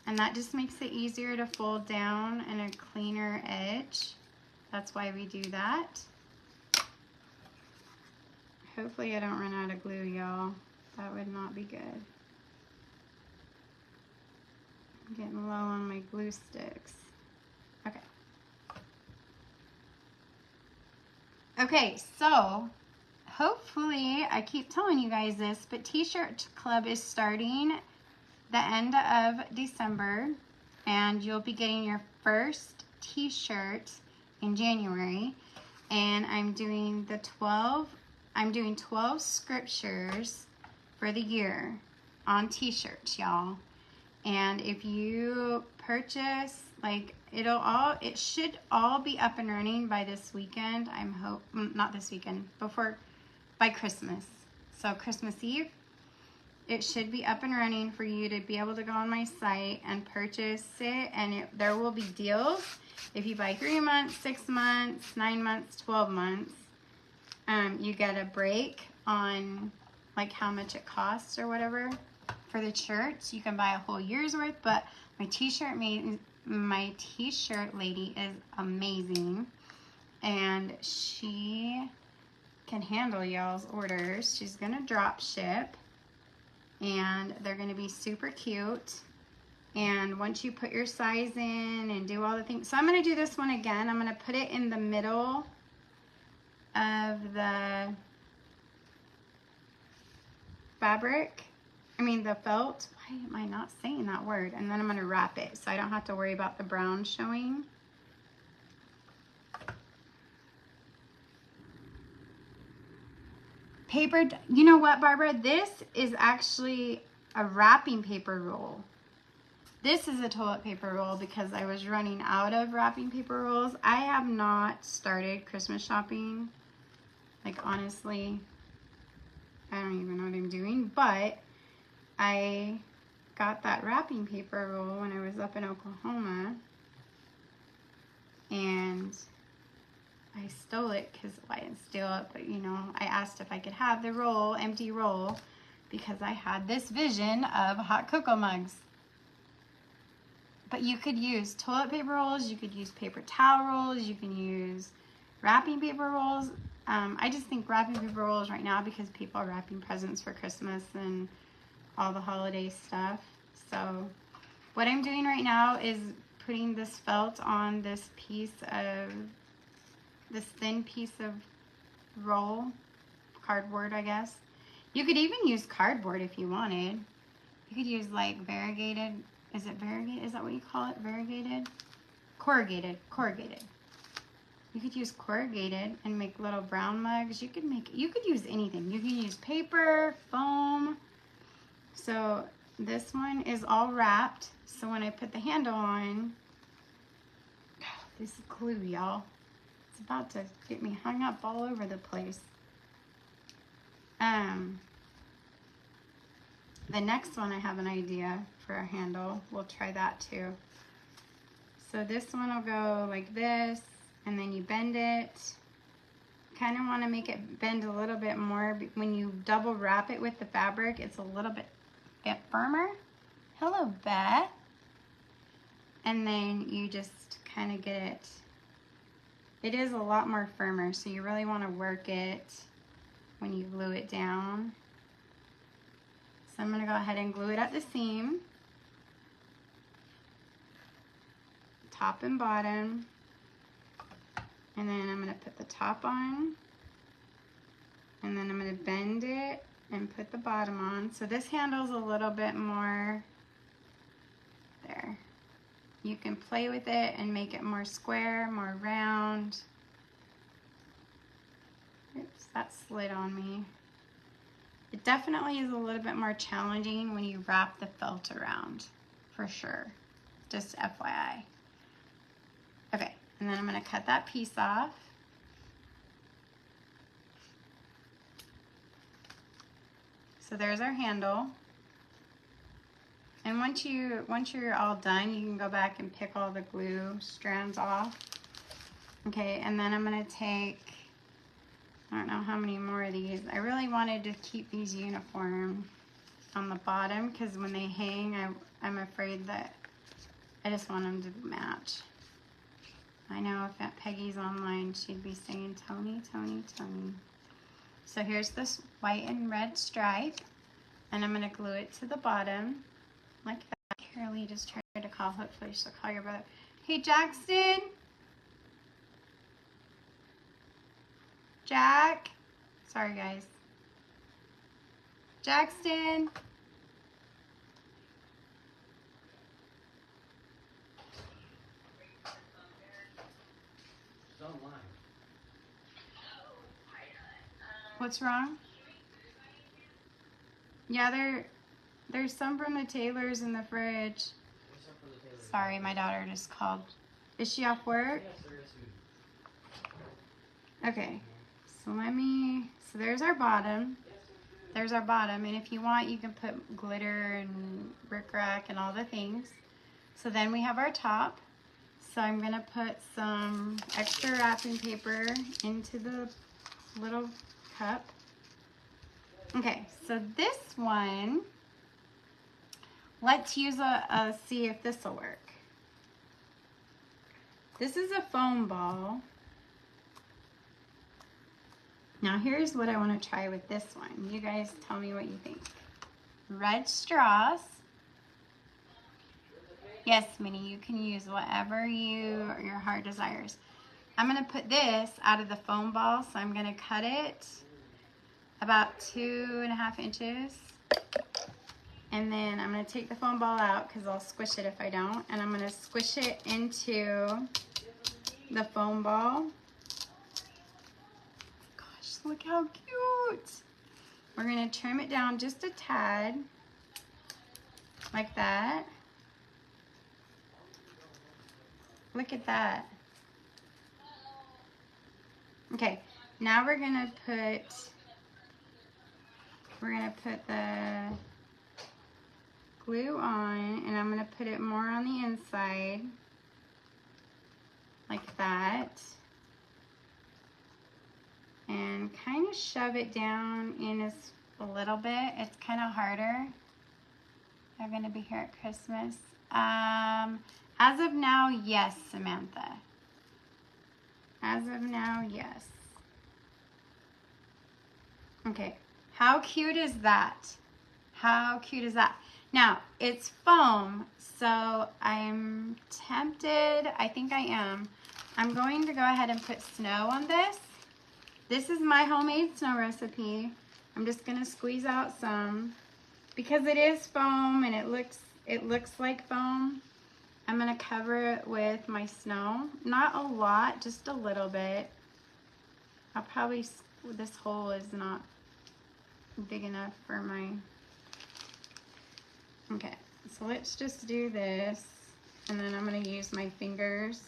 And that just makes it easier to fold down and a cleaner edge. That's why we do that. Hopefully I don't run out of glue, y'all. That would not be good. I'm getting low on my glue sticks. Okay. Okay, so hopefully, I keep telling you guys this, but T-shirt club is starting the end of December, and you'll be getting your first t-shirt in January. And I'm doing 12 scriptures for the year on t-shirts, y'all. And if you purchase, like, it should all be up and running by this weekend. Not this weekend, by Christmas. So Christmas Eve, it should be up and running for you to be able to go on my site and purchase it. And there will be deals. If you buy 3 months, 6 months, 9 months, 12 months, you get a break on like how much it costs or whatever for the shirts. You can buy a whole year's worth, but my t-shirt lady is amazing, and she can handle y'all's orders. She's gonna drop ship. And they're going to be super cute. And once you put your size in and do all the things. So I'm going to do this one again. I'm going to put it in the middle of the fabric. The felt. Why am I not saying that word? And then I'm going to wrap it so I don't have to worry about the brown showing. Paper, you know what, Barbara? This is actually a wrapping paper roll. This is a toilet paper roll because I was running out of wrapping paper rolls. I have not started Christmas shopping. Like, honestly, I don't even know what I'm doing. But I got that wrapping paper roll when I was up in Oklahoma. And I stole it because, well, I didn't steal it, but you know, I asked if I could have the roll, empty roll, because I had this vision of hot cocoa mugs. But you could use toilet paper rolls, you could use paper towel rolls, you can use wrapping paper rolls. I just think wrapping paper rolls right now because people are wrapping presents for Christmas and all the holiday stuff. So what I'm doing right now is putting this felt on this thin piece of roll, cardboard, I guess. You could even use cardboard if you wanted. You could use like variegated, is it variegated? Is that what you call it? Variegated? Corrugated. You could use corrugated and make little brown mugs. You could use anything. You can use paper, foam. So this one is all wrapped. So when I put the handle on, this glue, y'all. It's about to get me hung up all over the place. The next one I have an idea for a handle. We'll try that too. So this one will go like this, and then you bend it. Kind of want to make it bend a little bit more. When you double wrap it with the fabric, it's a little bit firmer. Hello, Beth. And then you just kind of get it. It is a lot more firmer, so you really want to work it when you glue it down. So I'm going to go ahead and glue it at the seam, top and bottom, and then I'm going to put the top on, and then I'm going to bend it and put the bottom on. So this handle's a little bit more there. You can play with it and make it more square, more round. Oops, that slid on me. It definitely is a little bit more challenging when you wrap the felt around, for sure. Just FYI. Okay, and then I'm going to cut that piece off. So there's our handle. And once you're all done, you can go back and pick all the glue strands off. Okay, and then I'm going to take, I don't know how many more of these. I really wanted to keep these uniform on the bottom because when they hang, I'm afraid that I just want them to match. I know if Aunt Peggy's online, she'd be saying, Toni, Toni, Toni. So here's this white and red stripe, and I'm going to glue it to the bottom like that. Carolee just tried to call. Hopefully she'll call your brother. Hey, Jackson. Jack. Sorry, guys. Jackson. What's wrong? Yeah, there's some from the Taylors in the fridge. Sorry, my daughter just called. Is she off work? Okay, so so there's our bottom. There's our bottom, and if you want, you can put glitter and rickrack and all the things. So then we have our top. So I'm gonna put some extra wrapping paper into the little cup. Okay, so this one, let's use see if this will work. This is a foam ball. Now here's what I want to try with this one. You guys tell me what you think. Red straws. Yes, Minnie, you can use whatever your heart desires. I'm going to put this out of the foam ball, so I'm going to cut it about 2.5 inches. And then I'm going to take the foam ball out because I'll squish it if I don't. And I'm going to squish it into the foam ball. Gosh, look how cute. We're going to trim it down just a tad, like that. Look at that. Okay, now we're going to put the glue on, and I'm going to put it more on the inside, like that, and kind of shove it down in a little bit. It's kind of harder. They're going to be here at Christmas. As of now, yes, Samantha. As of now, yes. Okay, how cute is that? How cute is that? Now, it's foam, so I'm tempted, I think I am. I'm going to go ahead and put snow on this. This is my homemade snow recipe. I'm just gonna squeeze out some. Because it is foam and it looks like foam, I'm gonna cover it with my snow. Not a lot, just a little bit. I'll probably, this hole is not big enough for my, okay. So let's just do this, and then I'm gonna use my fingers.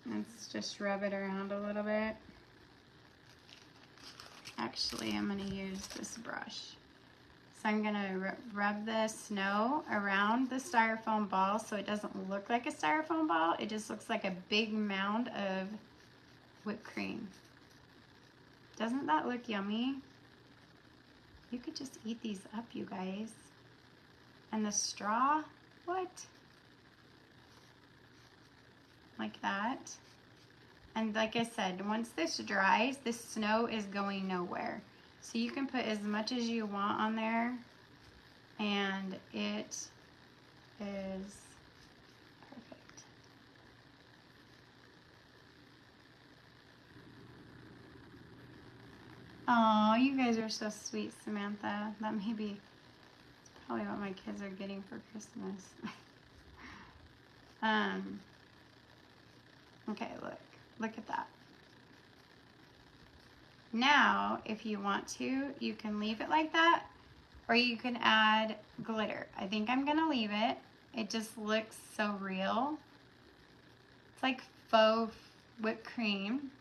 Let's just rub it around a little bit. Actually, I'm gonna use this brush. So I'm gonna rub the snow around the styrofoam ball so it doesn't look like a styrofoam ball. It just looks like a big mound of whipped cream. Doesn't that look yummy? You could just eat these up, you guys. And the straw, what? Like that. And like I said, once this dries, this snow is going nowhere. So you can put as much as you want on there, and it is perfect. Oh, you guys are so sweet, Samantha. That maybe it's probably what my kids are getting for Christmas. Okay, look at that. Now, if you want to, you can leave it like that, or you can add glitter. I think I'm gonna leave it. It just looks so real. It's like faux whipped cream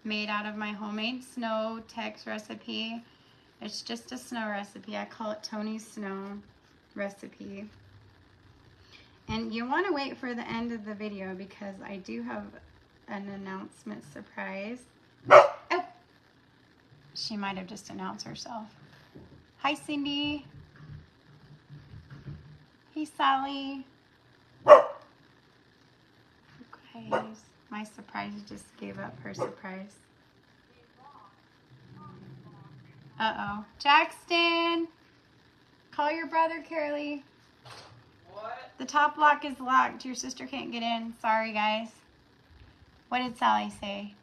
made out of my homemade snow Tex recipe. It's just a snow recipe. I call it Toni's snow recipe. And you want to wait for the end of the video because I do have an announcement surprise. Oh, she might have just announced herself. Hi, Cindy. Hey, Sally. Guys, my surprise just gave up her surprise. Uh-oh. Jackson! Call your brother, Carolee. What? The top lock is locked. Your sister can't get in. Sorry, guys. What did Sally say?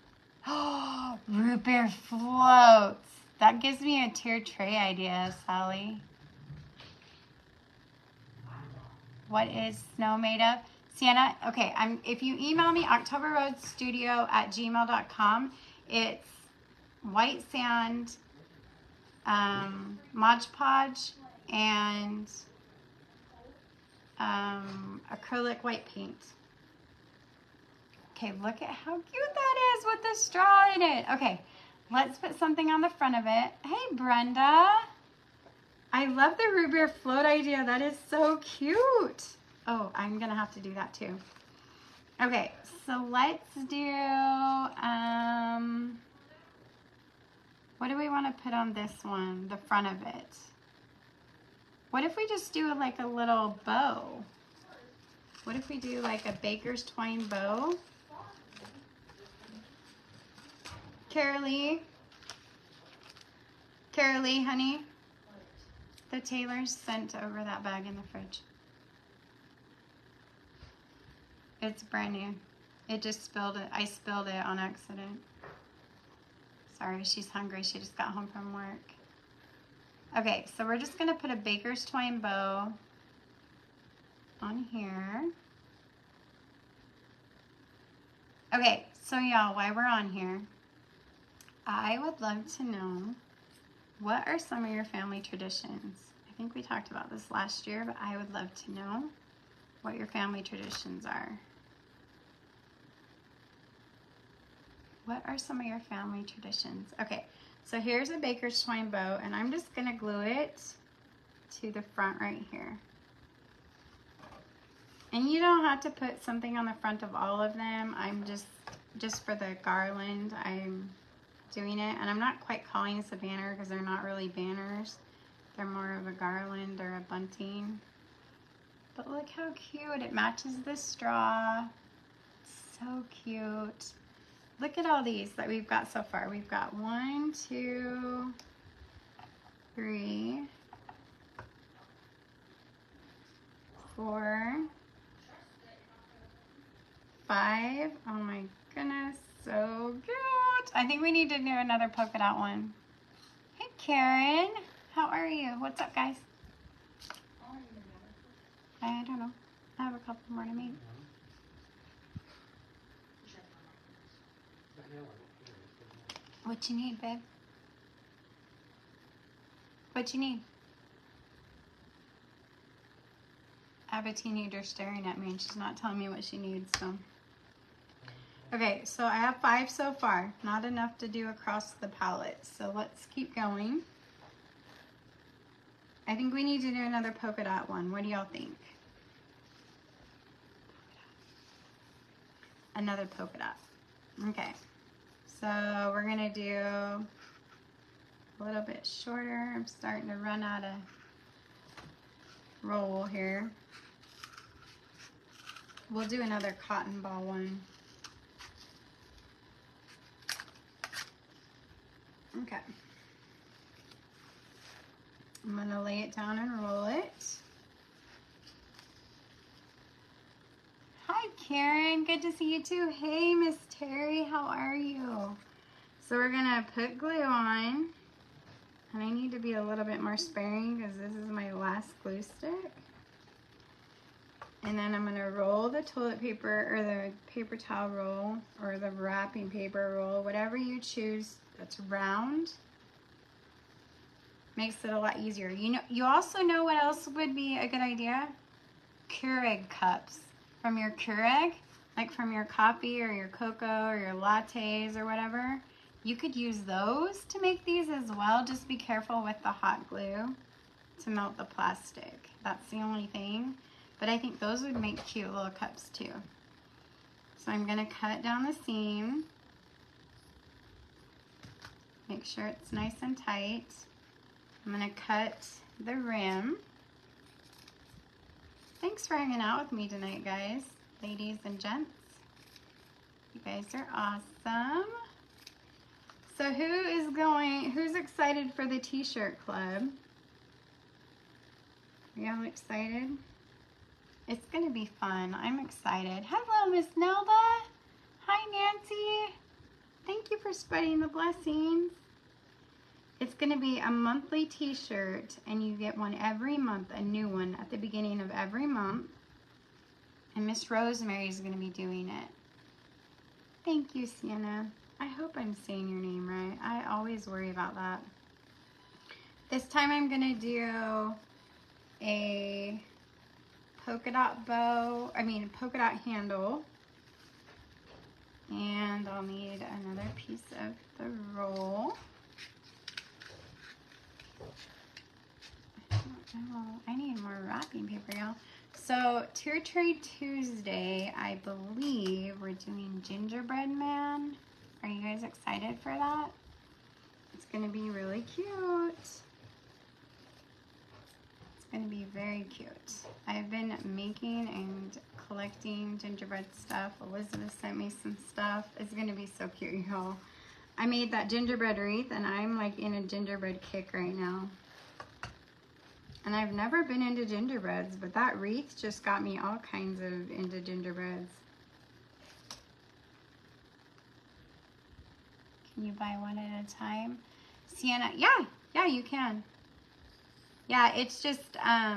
Oh, root beer floats. That gives me a tier tray idea, Sally. What is snow made of? Sienna, okay, if you email me, octoberroadsstudio@gmail.com, it's white sand, Mod Podge, and acrylic white paint. Okay, look at how cute that is with the straw in it. Okay, let's put something on the front of it. Hey, Brenda. I love the root beer float idea. That is so cute. Oh, I'm gonna have to do that too. Okay, so let's do, what do we want to put on this one, the front of it? What if we just do like a little bow? What if we do like a baker's twine bow? Carolee, honey, the tailors sent over that bag in the fridge. It's brand new. It just spilled it. I spilled it on accident. Sorry, she's hungry. She just got home from work. Okay, so we're just gonna put a baker's twine bow on here. Okay, so y'all, while we're on here, I would love to know, what are some of your family traditions? I think we talked about this last year, but I would love to know what your family traditions are. What are some of your family traditions? Okay, so here's a baker's twine bow, and I'm just gonna glue it to the front right here. And you don't have to put something on the front of all of them. I'm just for the garland, I'm doing it. And I'm not quite calling this a banner because they're not really banners. They're more of a garland or a bunting. But look how cute. It matches the straw. It's so cute. Look at all these that we've got so far. We've got 1, 2, 3, 4, 5. Oh my goodness, so cute. I think we need to do another polka dot one. Hey Karen, how are you? What's up, guys? I don't know. I have a couple more to make. What you need, babe? What you need? I have a teenager staring at me and she's not telling me what she needs, so. Okay, so I have 5 so far. Not enough to do across the palette, so let's keep going. I think we need to do another polka dot one. What do y'all think? Another polka dot. Okay, so we're gonna do a little bit shorter. I'm starting to run out of roll here. We'll do another cotton ball one. Okay. I'm gonna lay it down and roll it. Hi Karen, good to see you too. Hey Miss Terry, how are you? So we're gonna put glue on, and I need to be a little bit more sparing because this is my last glue stick. And then I'm gonna roll the toilet paper or the paper towel roll or the wrapping paper roll, whatever you choose that's round. Makes it a lot easier. You also know what else would be a good idea? Keurig cups from your Keurig, like from your coffee or your cocoa or your lattes or whatever. You could use those to make these as well. Just be careful with the hot glue to melt the plastic. That's the only thing. But I think those would make cute little cups too. So I'm gonna cut down the seam. Make sure it's nice and tight. I'm gonna cut the rim. Thanks for hanging out with me tonight, guys, ladies and gents. You guys are awesome. So who's excited for the t-shirt club? Are y'all excited? It's gonna be fun. I'm excited. Hello, Miss Nelda. Hi, Nancy. Thank you for spreading the blessings. It's gonna be a monthly t-shirt, and you get one every month, a new one at the beginning of every month. And Miss Rosemary is gonna be doing it. Thank you, Sienna. I hope I'm saying your name right. I always worry about that. This time I'm gonna do a polka dot polka dot handle. And I'll need another piece of the roll. Oh, I need more wrapping paper, y'all. So, Tier Trade Tuesday, I believe we're doing Gingerbread Man. Are you guys excited for that? It's gonna be really cute. It's gonna be very cute. I've been making and collecting gingerbread stuff. Elizabeth sent me some stuff. It's gonna be so cute, y'all. I made that gingerbread wreath, and I'm like in a gingerbread kick right now. And I've never been into gingerbreads, but that wreath just got me all kinds of into gingerbreads. Can you buy one at a time? Sienna, yeah, you can. Yeah, it's just, I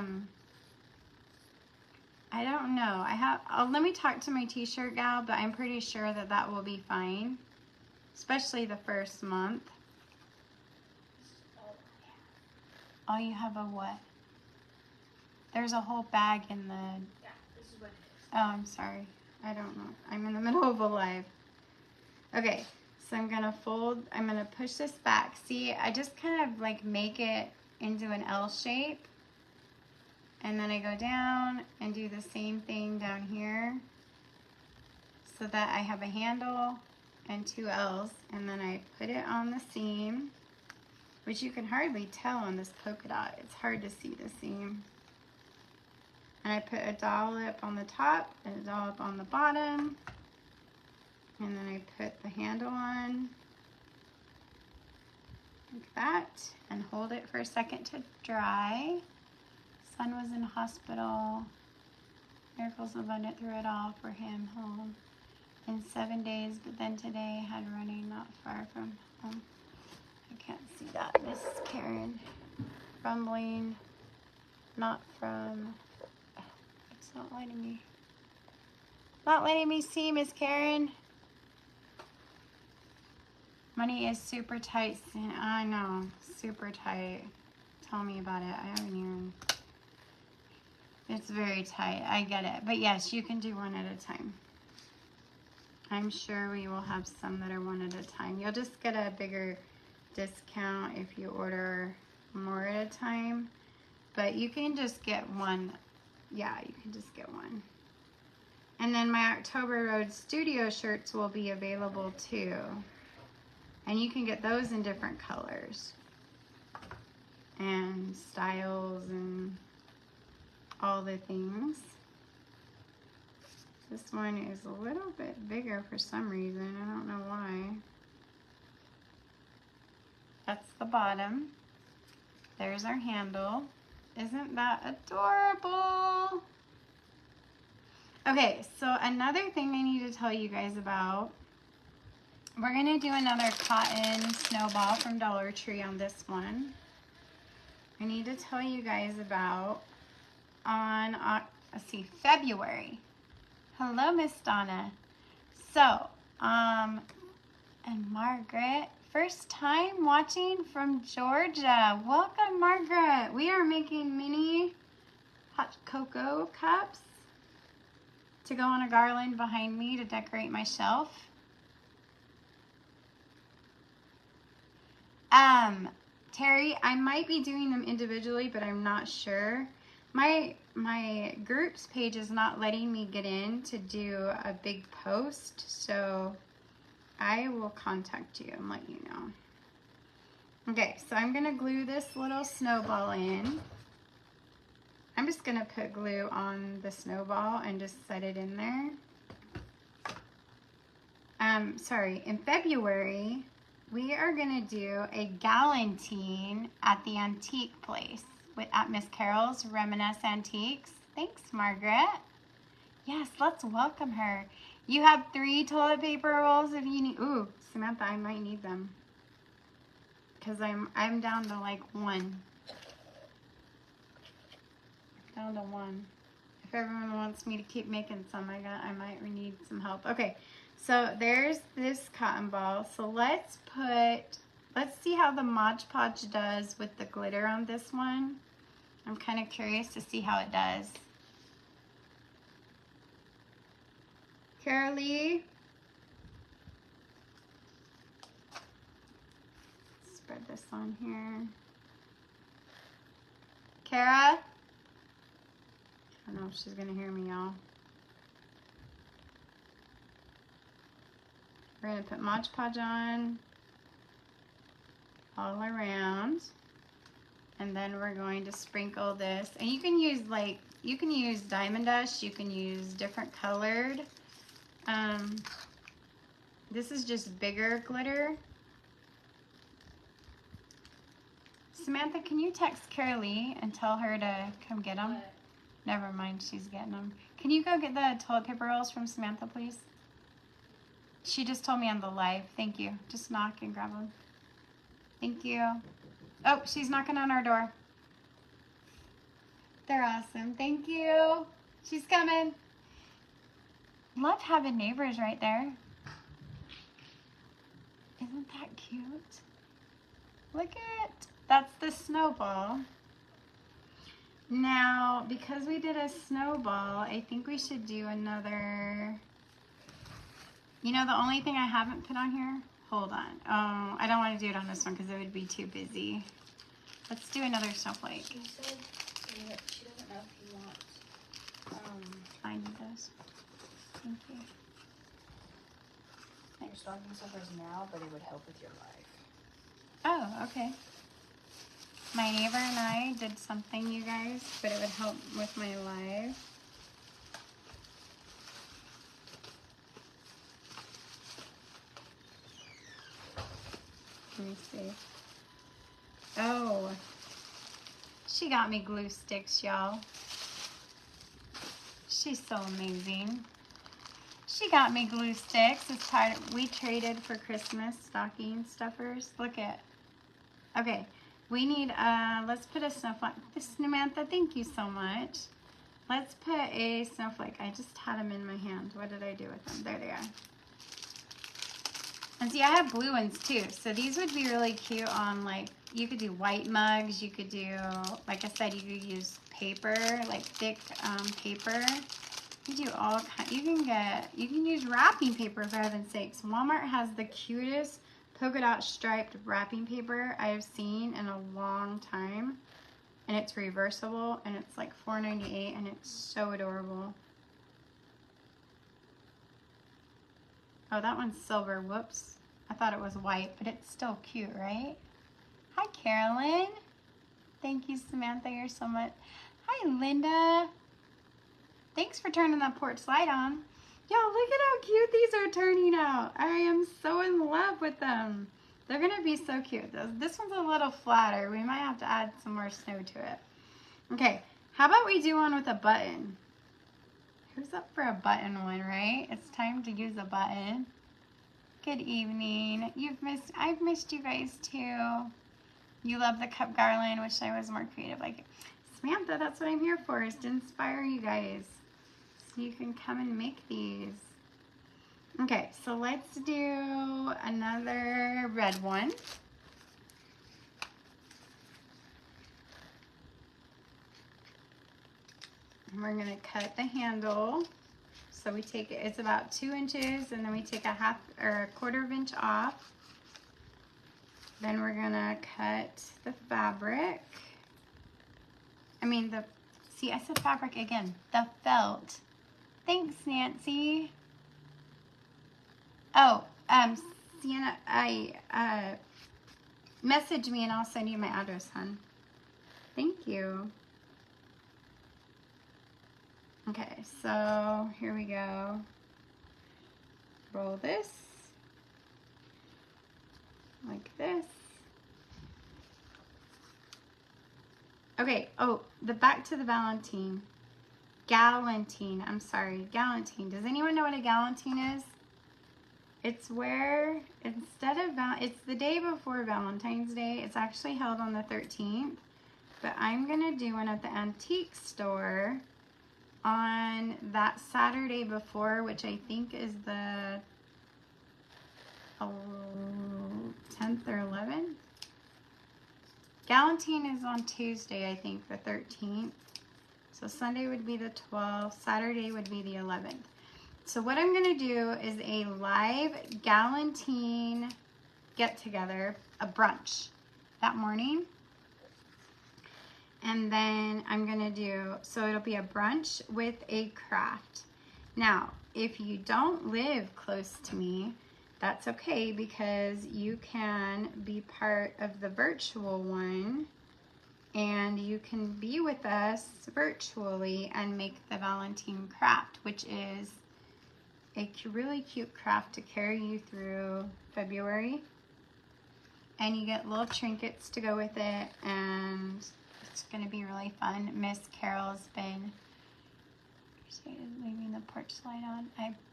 don't know. Let me talk to my t-shirt gal, but I'm pretty sure that that will be fine, especially the first month. Oh, you have a what? There's a whole bag in the... Yeah, this is what it is. Oh, I'm sorry. I don't know. I'm in the middle of a live. Okay, so I'm gonna push this back. See, I just kind of like make it into an L shape. And then I go down and do the same thing down here so that I have a handle and two L's. And then I put it on the seam, which you can hardly tell on this polka dot. It's hard to see the seam. And I put a dollop on the top and a dollop on the bottom. And then I put the handle on like that and hold it for a second to dry. Son was in hospital. Miracles abundant through it all for him home in 7 days, but then today had running not far from home. I can't see that, Miss Karen. Rumbling, not from... It's not letting me. Not letting me see, Miss Karen. Money is super tight. I know, super tight. Tell me about it. I haven't even. It's very tight. I get it. But yes, you can do one at a time. I'm sure we will have some that are one at a time. You'll just get a bigger discount if you order more at a time. But you can just get one. Yeah, you can just get one. And then my Octoberroadsstudio shirts will be available too. And you can get those in different colors and styles and all the things. This one is a little bit bigger for some reason. I don't know why. That's the bottom. There's our handle. Isn't that adorable? Okay, so another thing I need to tell you guys about, we're gonna do another cotton snowball from Dollar Tree on this one. I need to tell you guys about on, let's see, February. Hello, Miss Donna. So, and Margaret, first time watching from Georgia. Welcome, Margaret. We are making mini hot cocoa cups to go on a garland behind me to decorate my shelf. Terry, I might be doing them individually, but I'm not sure. My groups page is not letting me get in to do a big post, so I will contact you and let you know. Okay, so I'm gonna glue this little snowball in. I'm just gonna put glue on the snowball and just set it in there. Sorry, in February, we are gonna do a galantine at the antique place at Miss Carol's Reminisce Antiques. Thanks, Margaret. Yes, let's welcome her. You have 3 toilet paper rolls if you need. Ooh, Samantha, I might need them because I'm down to like 1. Down to 1. If everyone wants me to keep making some, I might need some help. Okay, so there's this cotton ball. So let's see how the Mod Podge does with the glitter on this one. I'm kind of curious to see how it does. Carolee. Spread this on here. Kara. I don't know if she's gonna hear me, y'all. We're gonna put Mod Podge on all around. And then we're going to sprinkle this. And you can use Diamond Dust, you can use different colored. This is just bigger glitter. Samantha, can you text Carolee and tell her to come get them? What? Never mind, she's getting them. Can you go get the toilet paper rolls from Samantha, please? She just told me on the live. Thank you. Just knock and grab them. Thank you. Oh, she's knocking on our door. They're awesome. Thank you. She's coming. Love having neighbors right there. Isn't that cute? Look at, that's the snowball. Now, because we did a snowball, I think we should do another. You know, the only thing I haven't put on here, hold on. Oh, I don't want to do it on this one because it would be too busy. Let's do another snowflake. She said that she doesn't know if you want. I need those. Thank you. Your stocking stuffers now, but it would help with your life. Oh, okay. My neighbor and I did something, you guys, but it would help with my life. Let me see. Oh, she got me glue sticks, y'all. She's so amazing. She got me glue sticks. It's part of, we traded for Christmas stocking stuffers. Look at. Okay, we need. Let's put a snowflake. Samantha, thank you so much. Let's put a snowflake. I just had them in my hand. What did I do with them? There they are. And see, I have blue ones too. So these would be really cute on, like, you could do white mugs. You could do, like I said, you could use paper, like thick paper. You do all kinds. You can use wrapping paper, for heaven's sakes. Walmart has the cutest polka dot striped wrapping paper I have seen in a long time. And it's reversible, and it's like $4.98, and it's so adorable. Oh, that one's silver. Whoops. I thought it was white, but it's still cute, right? Hi, Carolyn. Thank you, Samantha. You're so much. Hi, Linda. Thanks for turning that porch light on. Y'all, look at how cute these are turning out. I am so in love with them. They're gonna be so cute. This one's a little flatter. We might have to add some more snow to it. Okay, how about we do one with a button? Who's up for a button one, right? It's time to use a button. Good evening. I've missed you guys too. You love the cup garland. Wish I was more creative like it. Samantha, that's what I'm here for, is to inspire you guys so you can come and make these. Okay, so let's do another red one. And we're gonna cut the handle. So we take it, it's about 2 inches, and then we take a half or a quarter of inch off. Then we're gonna cut the fabric. See, I said fabric again, the felt. Thanks, Nancy. Oh, Sienna, message me and I'll send you my address, hon. Thank you. Okay, so here we go. Roll this like this. Okay, oh, back to the Galantine. I'm sorry, Galantine. Does anyone know what a Galantine is? It's where, instead of, it's the day before Valentine's Day. It's actually held on the 13th. But I'm going to do one at the antique store on that Saturday before, which I think is the 10th or 11th. Galantine is on Tuesday, I think, the 13th. So Sunday would be the 12th. Saturday would be the 11th. So what I'm going to do is a live Galantine get-together, a brunch that morning. And then I'm going to do, so it'll be a brunch with a craft. Now, if you don't live close to me, that's okay, because you can be part of the virtual one and you can be with us virtually and make the Valentine craft, which is a really cute craft to carry you through February. And you get little trinkets to go with it, and it's going to be really fun. Miss Carol's been leaving the porch light on.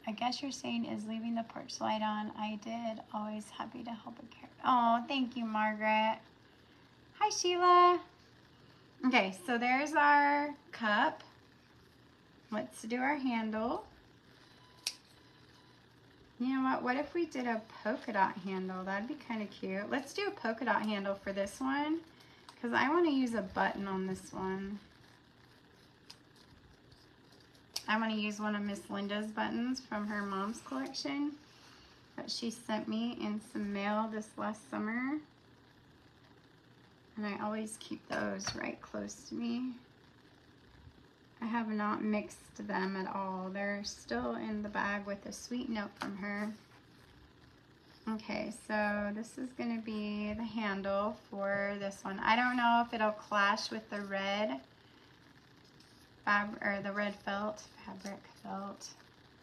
I guess you're saying is leaving the porch light on. I did. Always happy to help a care. Oh, thank you, Margaret. Hi, Sheila. Okay, so there's our cup. Let's do our handle. You know what? What if we did a polka dot handle? That'd be kind of cute. Let's do a polka dot handle for this one, because I want to use a button on this one. I want to use one of Miss Linda's buttons from her mom's collection that she sent me in some mail this last summer. And I always keep those right close to me. I have not mixed them at all. They're still in the bag with a sweet note from her. Okay, so this is going to be the handle for this one. I don't know if it'll clash with the red fabric, or the red felt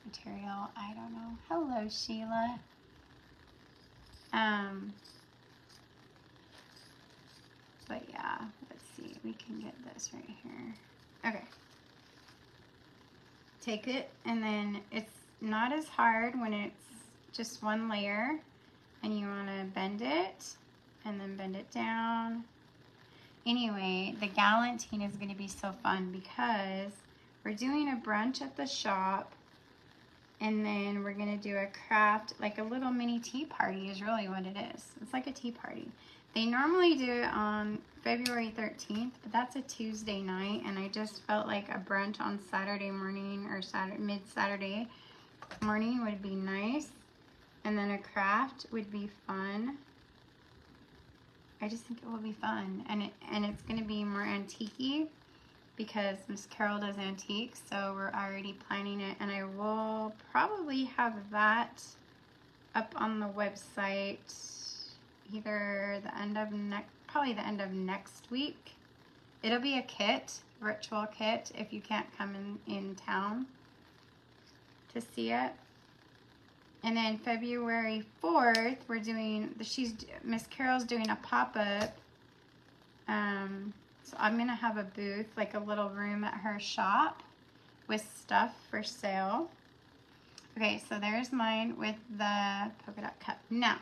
material. I don't know. Hello, Sheila. But yeah, let's see. We can get this right here. Okay. Take it, and then it's not as hard when it's just one layer, and you want to bend it and then bend it down. Anyway, the Galantine is going to be so fun because we're doing a brunch at the shop, and then we're going to do a craft, like a little mini tea party is really what it is. It's like a tea party. They normally do it on February 13th, but that's a Tuesday night, and I just felt like a brunch on Saturday morning or mid-Saturday morning would be nice, and then a craft would be fun. I just think it will be fun, and it's going to be more antique-y because Miss Carol does antiques, so we're already planning it, and I will probably have that up on the website either probably the end of next week. It'll be a kit, virtual kit, if you can't come in town to see it. And then February 4th, we're doing, Miss Carol's doing a pop-up. So I'm going to have a booth, like a little room at her shop with stuff for sale. Okay, so there's mine with the polka dot cup. Now,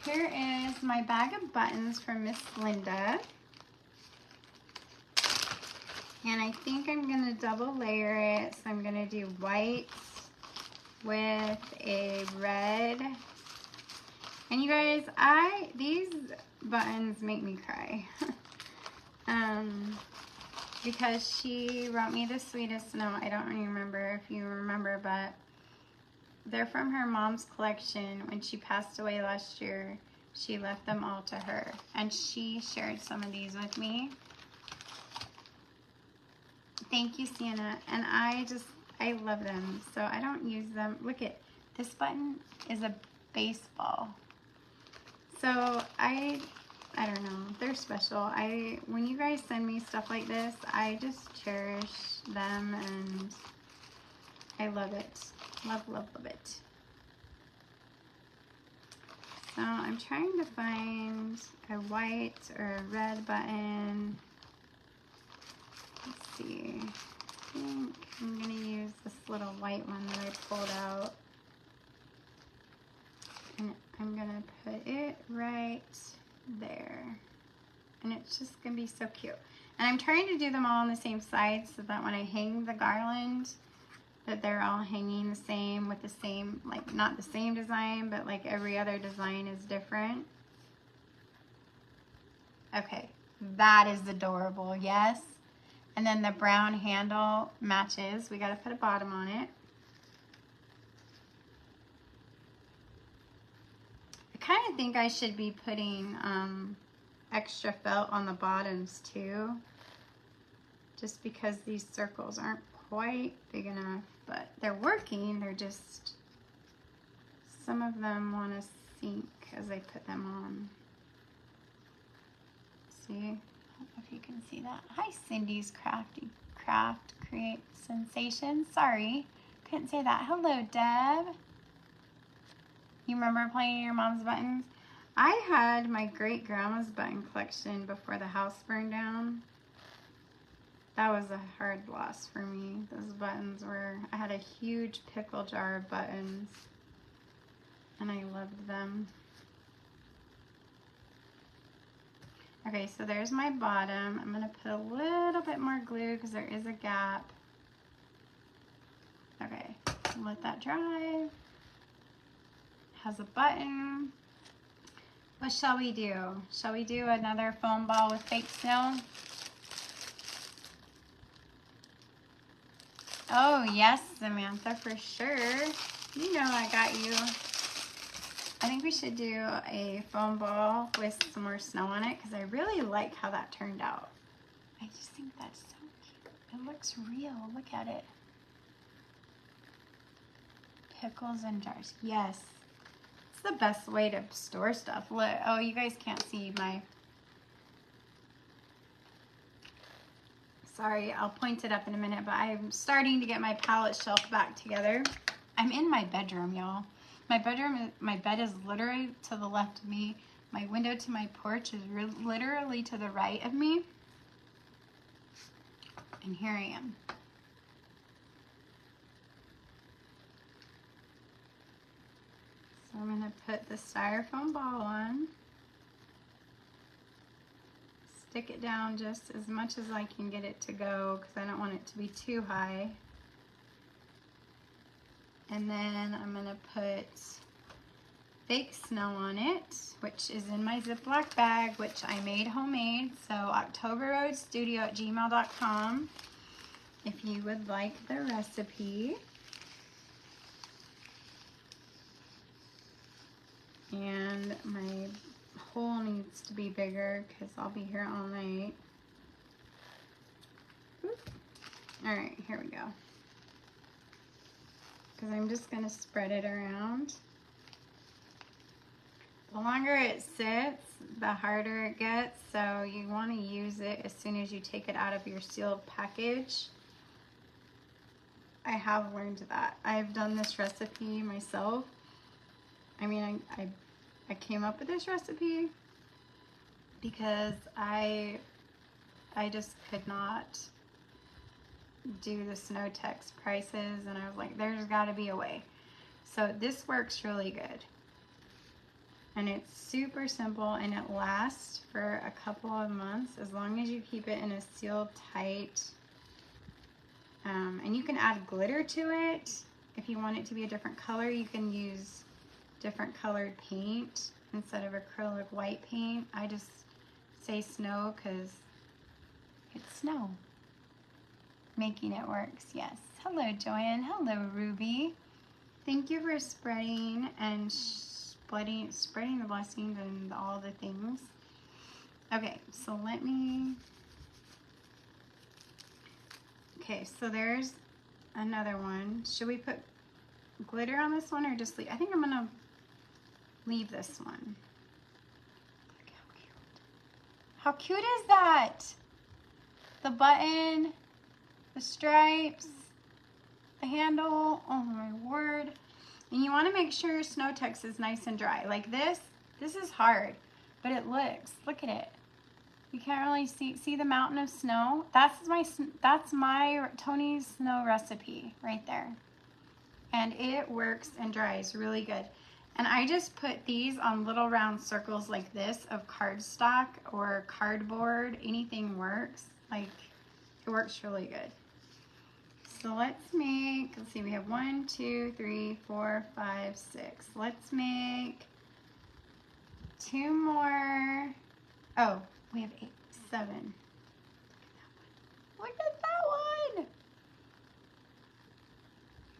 here is my bag of buttons from Miss Linda. And I think I'm going to double layer it. So I'm going to do white with a red. And you guys, these buttons make me cry. Because she wrote me the sweetest note. I don't remember if you remember, but they're from her mom's collection. When she passed away last year, she left them all to her. And she shared some of these with me. Thank you, Sienna. And I love them. So I don't use them. Look at this button is a baseball. So I don't know. They're special. When you guys send me stuff like this, I just cherish them and I love it. Love, love, love it. So I'm trying to find a white or a red button. Let's see. I think I'm going to use this little white one that I pulled out. And I'm going to put it right there. And it's just going to be so cute. And I'm trying to do them all on the same side so that when I hang the garland, that they're all hanging the same with the same, like not the same design, but like every other design is different. Okay, that is adorable, yes. And then the brown handle matches. We got to put a bottom on it. I kind of think I should be putting extra felt on the bottoms too, just because these circles aren't quite big enough, but they're working. They're just, some of them want to sink as I put them on. See? I don't know if you can see that. Hi, Cindy's Craft Create Sensation. Sorry, couldn't say that. Hello, Deb. You remember playing your mom's buttons? I had my great grandma's button collection before the house burned down. That was a hard loss for me. Those buttons were, I had a huge pickle jar of buttons and I loved them. Okay, so there's my bottom. I'm gonna put a little bit more glue because there is a gap. Okay, let that dry. Has a button. What shall we do? Shall we do another foam ball with fake snow? Oh, yes, Samantha, for sure. You know I got you. I think we should do a foam ball with some more snow on it because I really like how that turned out. I just think that's so cute. It looks real. Look at it. Pickles in jars. Yes. It's the best way to store stuff. Look. Oh, you guys can't see my... Sorry, I'll point it up in a minute, but I'm starting to get my palette shelf back together. I'm in my bedroom, y'all. My bed is literally to the left of me. My window to my porch is literally to the right of me. And here I am. So I'm gonna put the styrofoam ball on. Stick it down just as much as I can get it to go because I don't want it to be too high. And then I'm gonna put fake snow on it, which is in my Ziploc bag, which I made homemade. So Octoberroadsstudio@gmail.com if you would like the recipe. And my hole needs to be bigger because I'll be here all night. All right, here we go. Because I'm just going to spread it around. The longer it sits, the harder it gets, so you want to use it as soon as you take it out of your sealed package. I have learned that. I've done this recipe myself, I mean, I came up with this recipe because I just could not do the Snow-Tex prices, and I was like, there's got to be a way. So this works really good, and it's super simple, and it lasts for a couple of months as long as you keep it in a sealed tight. And you can add glitter to it if you want it to be a different color. You can use different colored paint instead of acrylic white paint. I just say snow because it's snow. Making it works, yes. Hello, Joanne. Hello, Ruby. Thank you for spreading and spreading the blessings and all the things. Okay, so let me... Okay, so there's another one. Should we put glitter on this one or just leave? I think I'm gonna leave this one. Look how cute. How cute is that? The button, the stripes, the handle, oh my word. And you wanna make sure your Snow-Tex is nice and dry. Like this is hard, but it look at it. You can't really see the mountain of snow. That's my Toni's snow recipe right there. And it works and dries really good. And I just put these on little round circles like this of cardstock or cardboard. Anything works. Like, it works really good. So let's see, we have 1, 2, 3, 4, 5, 6. Let's make 2 more. Oh, we have 8, 7. Look at that one.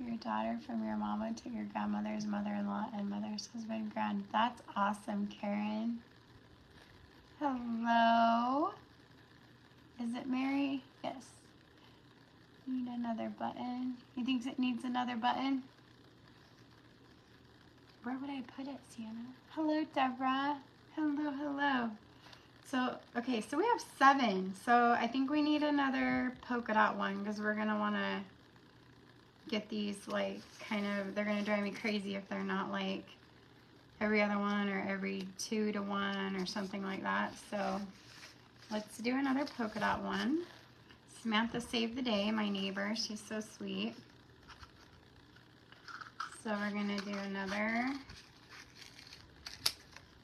Your daughter from your mama to your grandmother's mother-in-law and mother's husband, grand. That's awesome, Karen. Hello. Is it Mary? Yes. Need another button. You think it needs another button? Where would I put it, Sienna? Hello, Deborah. Hello, hello. So, okay, so we have 7. So I think we need another polka dot one because we're gonna wanna get these like kind of, they're gonna drive me crazy if they're not like every other one or every 2 to 1 or something like that. So let's do another polka dot one. Samantha saved the day, my neighbor. She's so sweet. So we're gonna do another.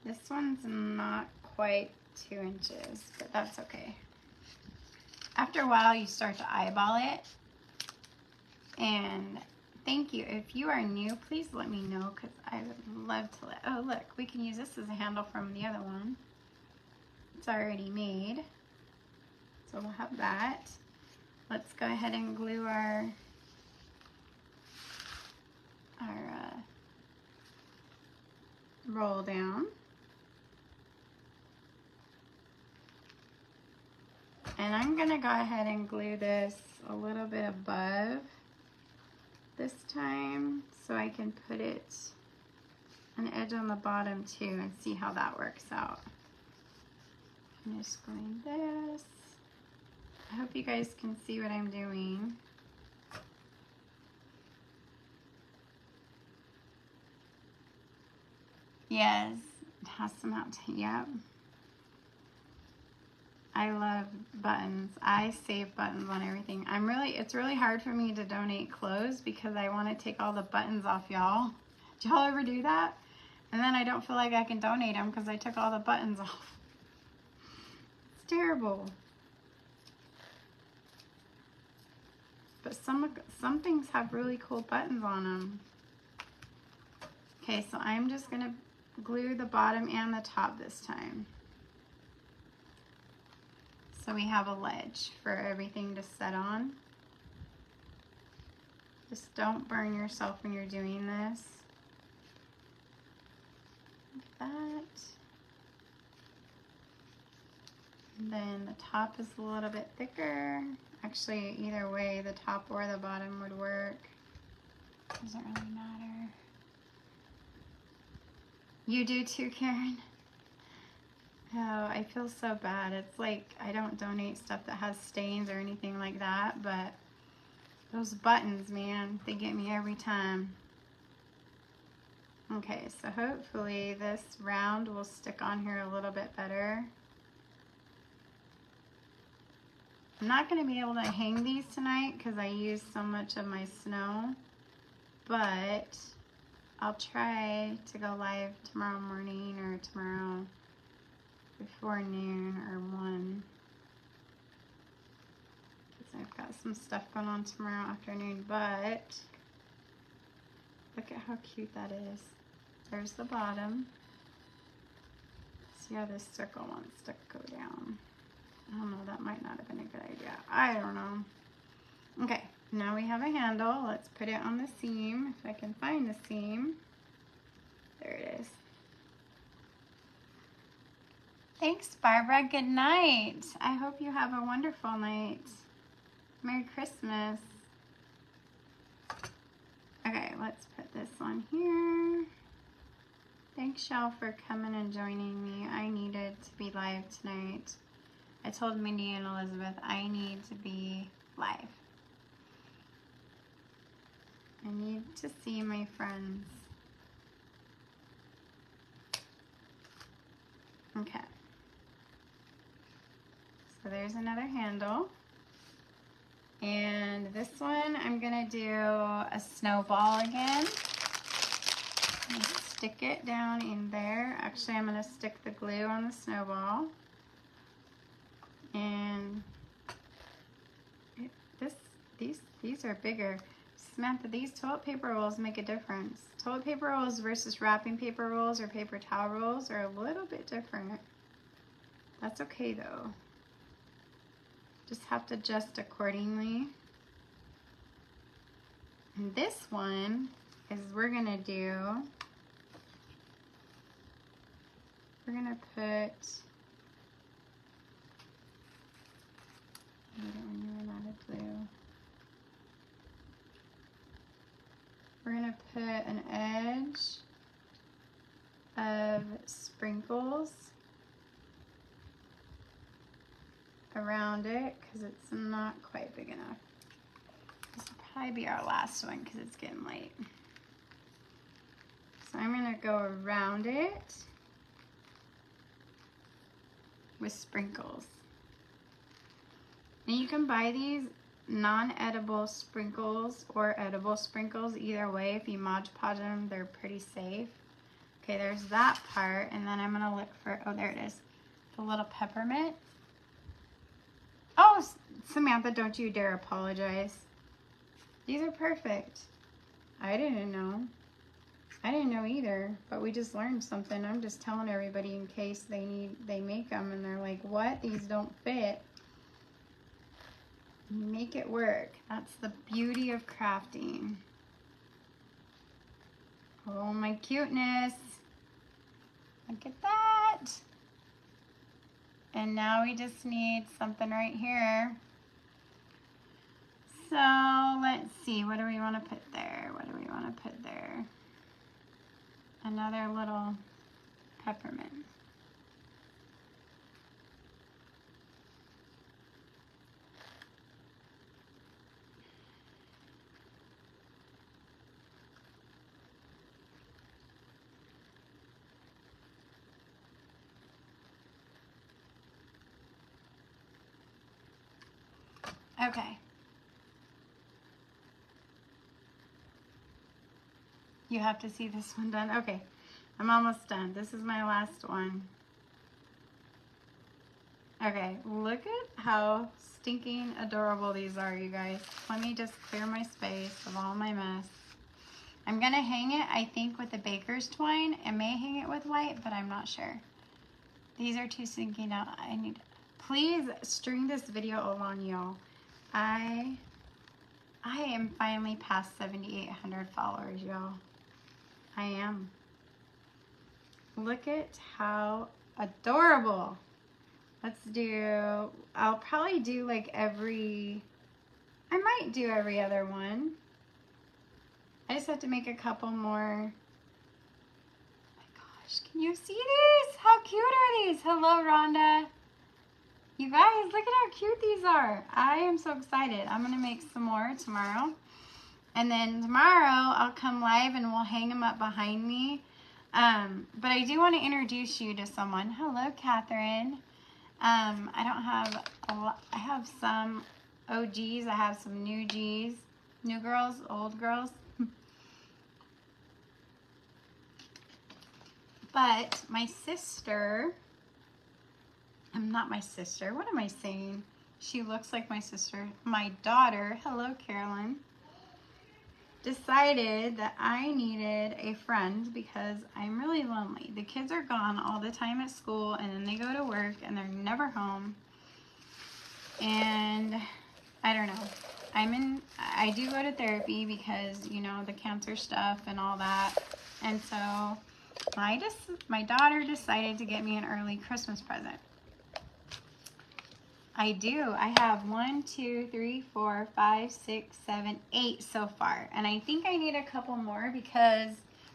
This one's not quite 2 inches, but that's okay. After a while, you start to eyeball it. And thank you. If you are new, please let me know because I would love to let, oh look, we can use this as a handle from the other one. It's already made. So we'll have that. Let's go ahead and glue our roll down. And I'm gonna go ahead and glue this a little bit above this time so I can put it an edge on the bottom too and see how that works out. I'm just gluing this. I hope you guys can see what I'm doing. Yes, it has some out. Yep. I love buttons. I save buttons on everything. It's really hard for me to donate clothes because I want to take all the buttons off y'all. Do y'all ever do that? And then I don't feel like I can donate them because I took all the buttons off. It's terrible. But some things have really cool buttons on them. Okay, so I'm just gonna glue the bottom and the top this time. So we have a ledge for everything to set on. Just don't burn yourself when you're doing this. Like that. And then the top is a little bit thicker. Actually, either way, the top or the bottom would work. Doesn't really matter. You do too, Karen? Oh, I feel so bad. It's like I don't donate stuff that has stains or anything like that, but those buttons, man, they get me every time. Okay, so hopefully this round will stick on here a little bit better. I'm not going to be able to hang these tonight because I used so much of my snow, but I'll try to go live tomorrow morning or tomorrow before noon or 1. Because I've got some stuff going on tomorrow afternoon, but look at how cute that is. There's the bottom. See how this circle wants to go down. I don't know, that might not have been a good idea. I don't know. Okay, now we have a handle. Let's put it on the seam, if I can find the seam. There it is. Thanks, Barbara. Good night. I hope you have a wonderful night. Merry Christmas. Okay, let's put this on here. Thanks, Shell, for coming and joining me. I needed to be live tonight. I told Mindy and Elizabeth I need to be live. I need to see my friends. Okay. So there's another handle. And this one, I'm gonna do a snowball again. Stick it down in there. Actually, I'm gonna stick the glue on the snowball. And these are bigger. Samantha, these toilet paper rolls make a difference. Toilet paper rolls versus wrapping paper rolls or paper towel rolls are a little bit different. That's okay though. Just have to adjust accordingly. And this one is we're gonna put, we're gonna put an edge of sprinkles around it because it's not quite big enough. This will probably be our last one because it's getting late. So I'm gonna go around it with sprinkles. And you can buy these non-edible sprinkles or edible sprinkles. Either way, if you Mod Podge them, they're pretty safe. Okay, there's that part, and then I'm gonna look for, oh, there it is, the little peppermint. Oh, Samantha, don't you dare apologize. These are perfect. I didn't know. I didn't know either, but we just learned something. I'm just telling everybody in case they make them and they're like, what? These don't fit. Make it work. That's the beauty of crafting. Oh, my cuteness. Look at that. And now we just need something right here. So let's see, what do we want to put there? What do we want to put there? Another little peppermint. Okay. You have to see this one done. Okay, I'm almost done. This is my last one. Okay, look at how stinking adorable these are, you guys. Let me just clear my space of all my mess. I'm gonna hang it, I think, with the baker's twine. I may hang it with white, but I'm not sure. These are too stinking out. Please string this video along, y'all. I am finally past 7,800 followers, y'all. I am. Look at how adorable. Let's do, I'll probably do like I might do every other one. I just have to make a couple more. Oh my gosh, can you see these? How cute are these? Hello, Rhonda. You guys, look at how cute these are. I am so excited. I'm gonna make some more tomorrow. And then tomorrow I'll come live and we'll hang them up behind me. But I do want to introduce you to someone. Hello, Catherine. I don't have a lot. I have some OGs. I have some new Gs. New girls, old girls. But my sister, I'm not my sister. What am I saying? She looks like my sister. My daughter, hello, Carolyn, decided that I needed a friend because I'm really lonely. The kids are gone all the time at school, and then they go to work and they're never home. And I don't know. I do go to therapy because, you know, the cancer stuff and all that. And so my daughter decided to get me an early Christmas present. I do. I have 1, 2, 3, 4, 5, 6, 7, 8 so far. And I think I need a couple more because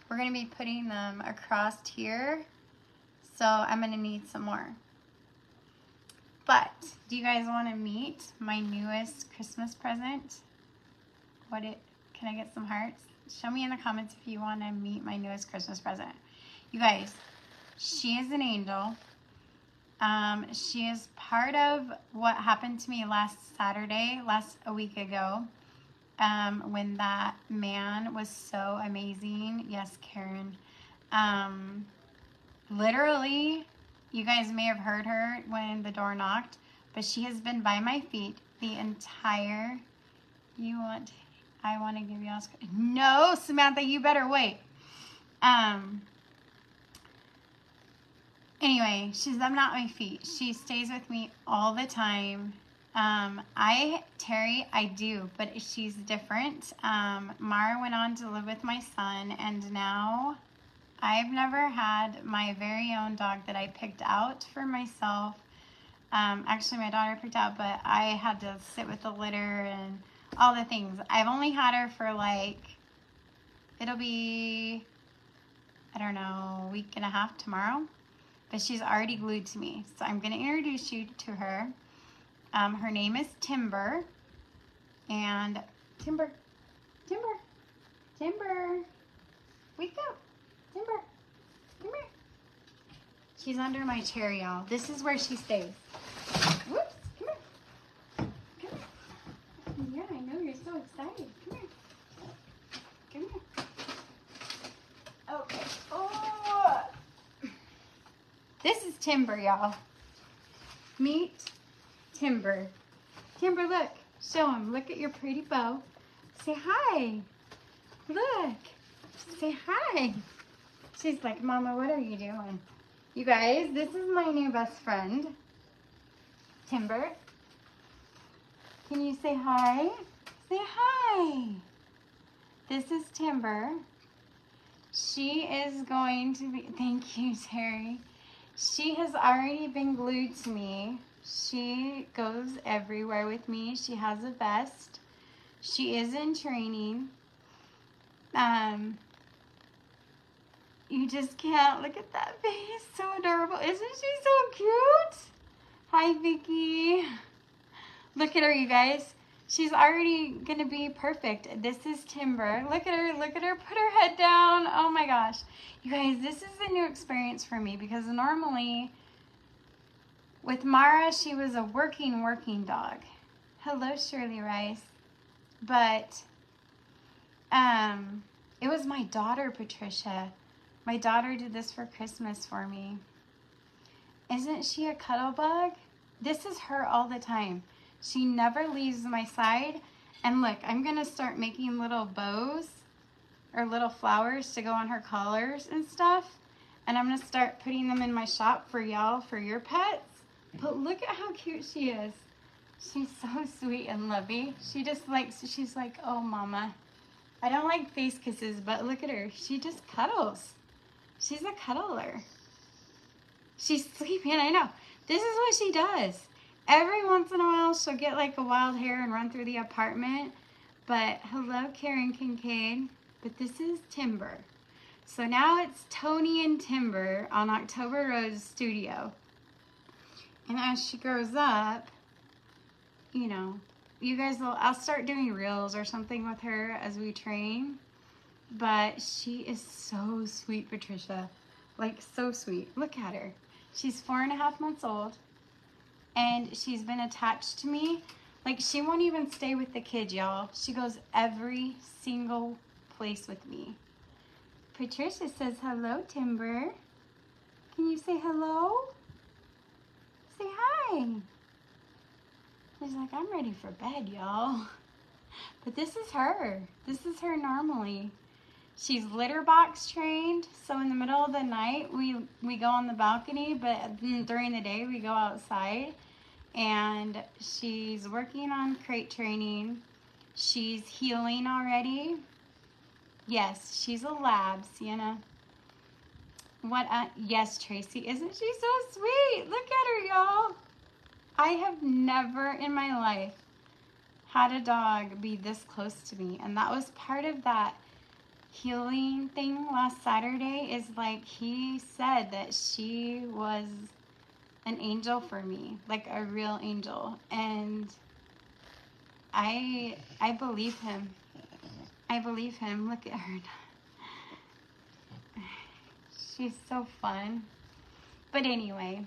we're going to be putting them across here. So I'm going to need some more. But do you guys want to meet my newest Christmas present? Can I get some hearts? Show me in the comments if you want to meet my newest Christmas present. You guys, she is an angel. She is part of what happened to me a week ago, when that man was so amazing. Yes, Karen. Literally, you guys may have heard her when the door knocked, but she has been by my feet the entire, I want to give you all, no, Samantha, you better wait. Anyway, she's not at my feet. She stays with me all the time. Terry, I do, but she's different. Mara went on to live with my son, and now I've never had my very own dog that I picked out for myself. Actually, my daughter picked out, but I had to sit with the litter and all the things. I've only had her for it'll be, I don't know, a week and a half tomorrow. But she's already glued to me. So I'm going to introduce you to her. Her name is Timber. And Timber, wake up. Timber, come here. She's under my chair, y'all. This is where she stays. Whoops, come here. Come here. Yeah, I know, you're so excited. Come here. Come here. Okay. Oh. This is Timber, y'all. Meet Timber. Timber, look. Show him. Look at your pretty bow. Say hi. Look. Say hi. She's like, Mama, what are you doing? You guys, this is my new best friend, Timber. Can you say hi? Say hi. This is Timber. She is going to be, thank you, Terry. She has already been glued to me. She goes everywhere with me. She has a vest. She is in training. You just can't look at that face. So adorable. Isn't she so cute? Hi, Vicky. Look at her, you guys. She's already gonna be perfect. This is Timber. Look at her, look at her, put her head down. Oh my gosh. You guys, this is a new experience for me because normally with Mara, she was a working dog. Hello, Shirley Rice. But it was my daughter, Patricia. My daughter did this for Christmas for me. Isn't she a cuddle bug? This is her all the time. She never leaves my side. And look, I'm going to start making little bows or little flowers to go on her collars and stuff. And I'm going to start putting them in my shop for y'all, for your pets. But look at how cute she is. She's so sweet and lovey. She just likes, she's like, oh, Mama. I don't like face kisses, but look at her. She just cuddles. She's a cuddler. She's sleeping, I know. This is what she does. Every once in a while, she'll get like a wild hair and run through the apartment. But hello, Karen Kincaid. But this is Timber. So now it's Toni and Timber on Octoberroadsstudio. And as she grows up, you know, you guys will, I'll start doing reels or something with her as we train. But she is so sweet, Patricia. Like, so sweet. Look at her. She's 4.5 months old. And she's been attached to me. Like, she won't even stay with the kids, y'all. She goes every single place with me. Patricia says, hello, Timber. Can you say hello? Say hi. She's like, I'm ready for bed, y'all. But this is her. This is her normally. She's litter box trained. So in the middle of the night, we go on the balcony, but during the day, we go outside. And she's working on crate training. She's healing already. Yes, she's a lab, Sienna. Yes, Tracy, isn't she so sweet? Look at her, y'all. I have never in my life had a dog be this close to me. And that was part of that healing thing last Saturday, is like he said that she was an angel for me, like a real angel. And I believe him. I believe him. Look at her. She's so fun. But anyway,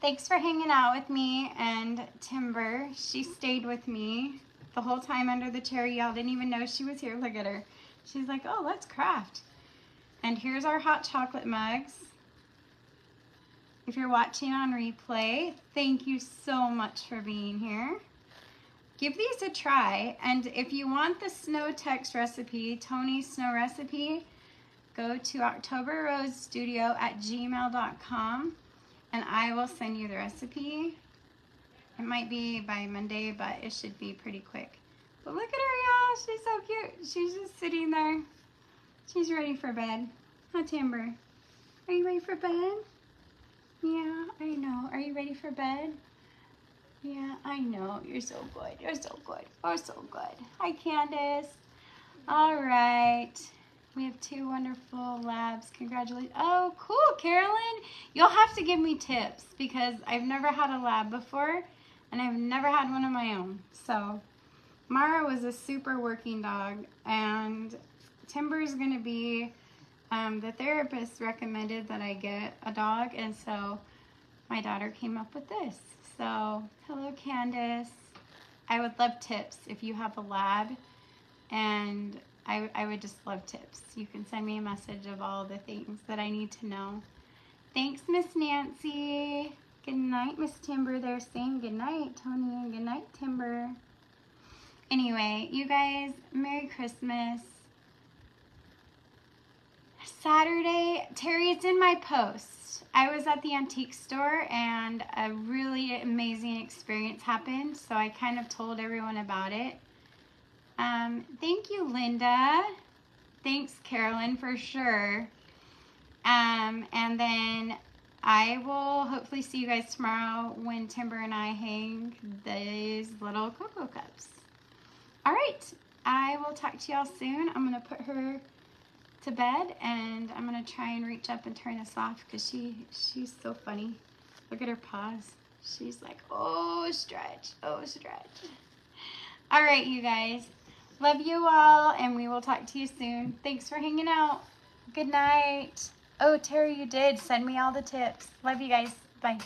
thanks for hanging out with me. And Timber, she stayed with me the whole time under the cherry. Y'all didn't even know she was here. Look at her. She's like, oh, let's craft. And here's our hot chocolate mugs. If you're watching on replay, thank you so much for being here. Give these a try. And if you want the snow text recipe, Toni's snow recipe, go to Octoberroadsstudio@gmail.com and I will send you the recipe. It might be by Monday, but it should be pretty quick. But look at her, y'all. She's so cute. She's just sitting there. She's ready for bed. Huh, Timber? Are you ready for bed? Yeah, I know. Are you ready for bed? Yeah, I know. You're so good. You're so good. You're so good. Hi, Candace. All right. We have 2 wonderful labs. Congratulations. Oh, cool, Carolyn. You'll have to give me tips because I've never had a lab before and I've never had one of my own. So Mara was a super working dog, and Timber's going to be, the therapist recommended that I get a dog, and so my daughter came up with this. So, hello, Candace. I would love tips if you have a lab, and I would just love tips. You can send me a message of all the things that I need to know. Thanks, Miss Nancy. Good night, Miss Timber. They're saying good night, Toni, and good night, Timber. Anyway, you guys, Merry Christmas. Saturday, Terry, it's in my post. I was at the antique store and a really amazing experience happened, so I kind of told everyone about it. Thank you, Linda. Thanks, Carolyn, for sure. And then I will hopefully see you guys tomorrow when Timber and I hang these little cocoa cups. All right, I will talk to y'all soon. I'm going to put her to bed, and I'm going to try and reach up and turn this off because she's so funny. Look at her paws. She's like, oh, stretch, oh, stretch. All right, you guys. Love you all, and we will talk to you soon. Thanks for hanging out. Good night. Oh, Terry, you did send me all the tips. Love you guys. Bye.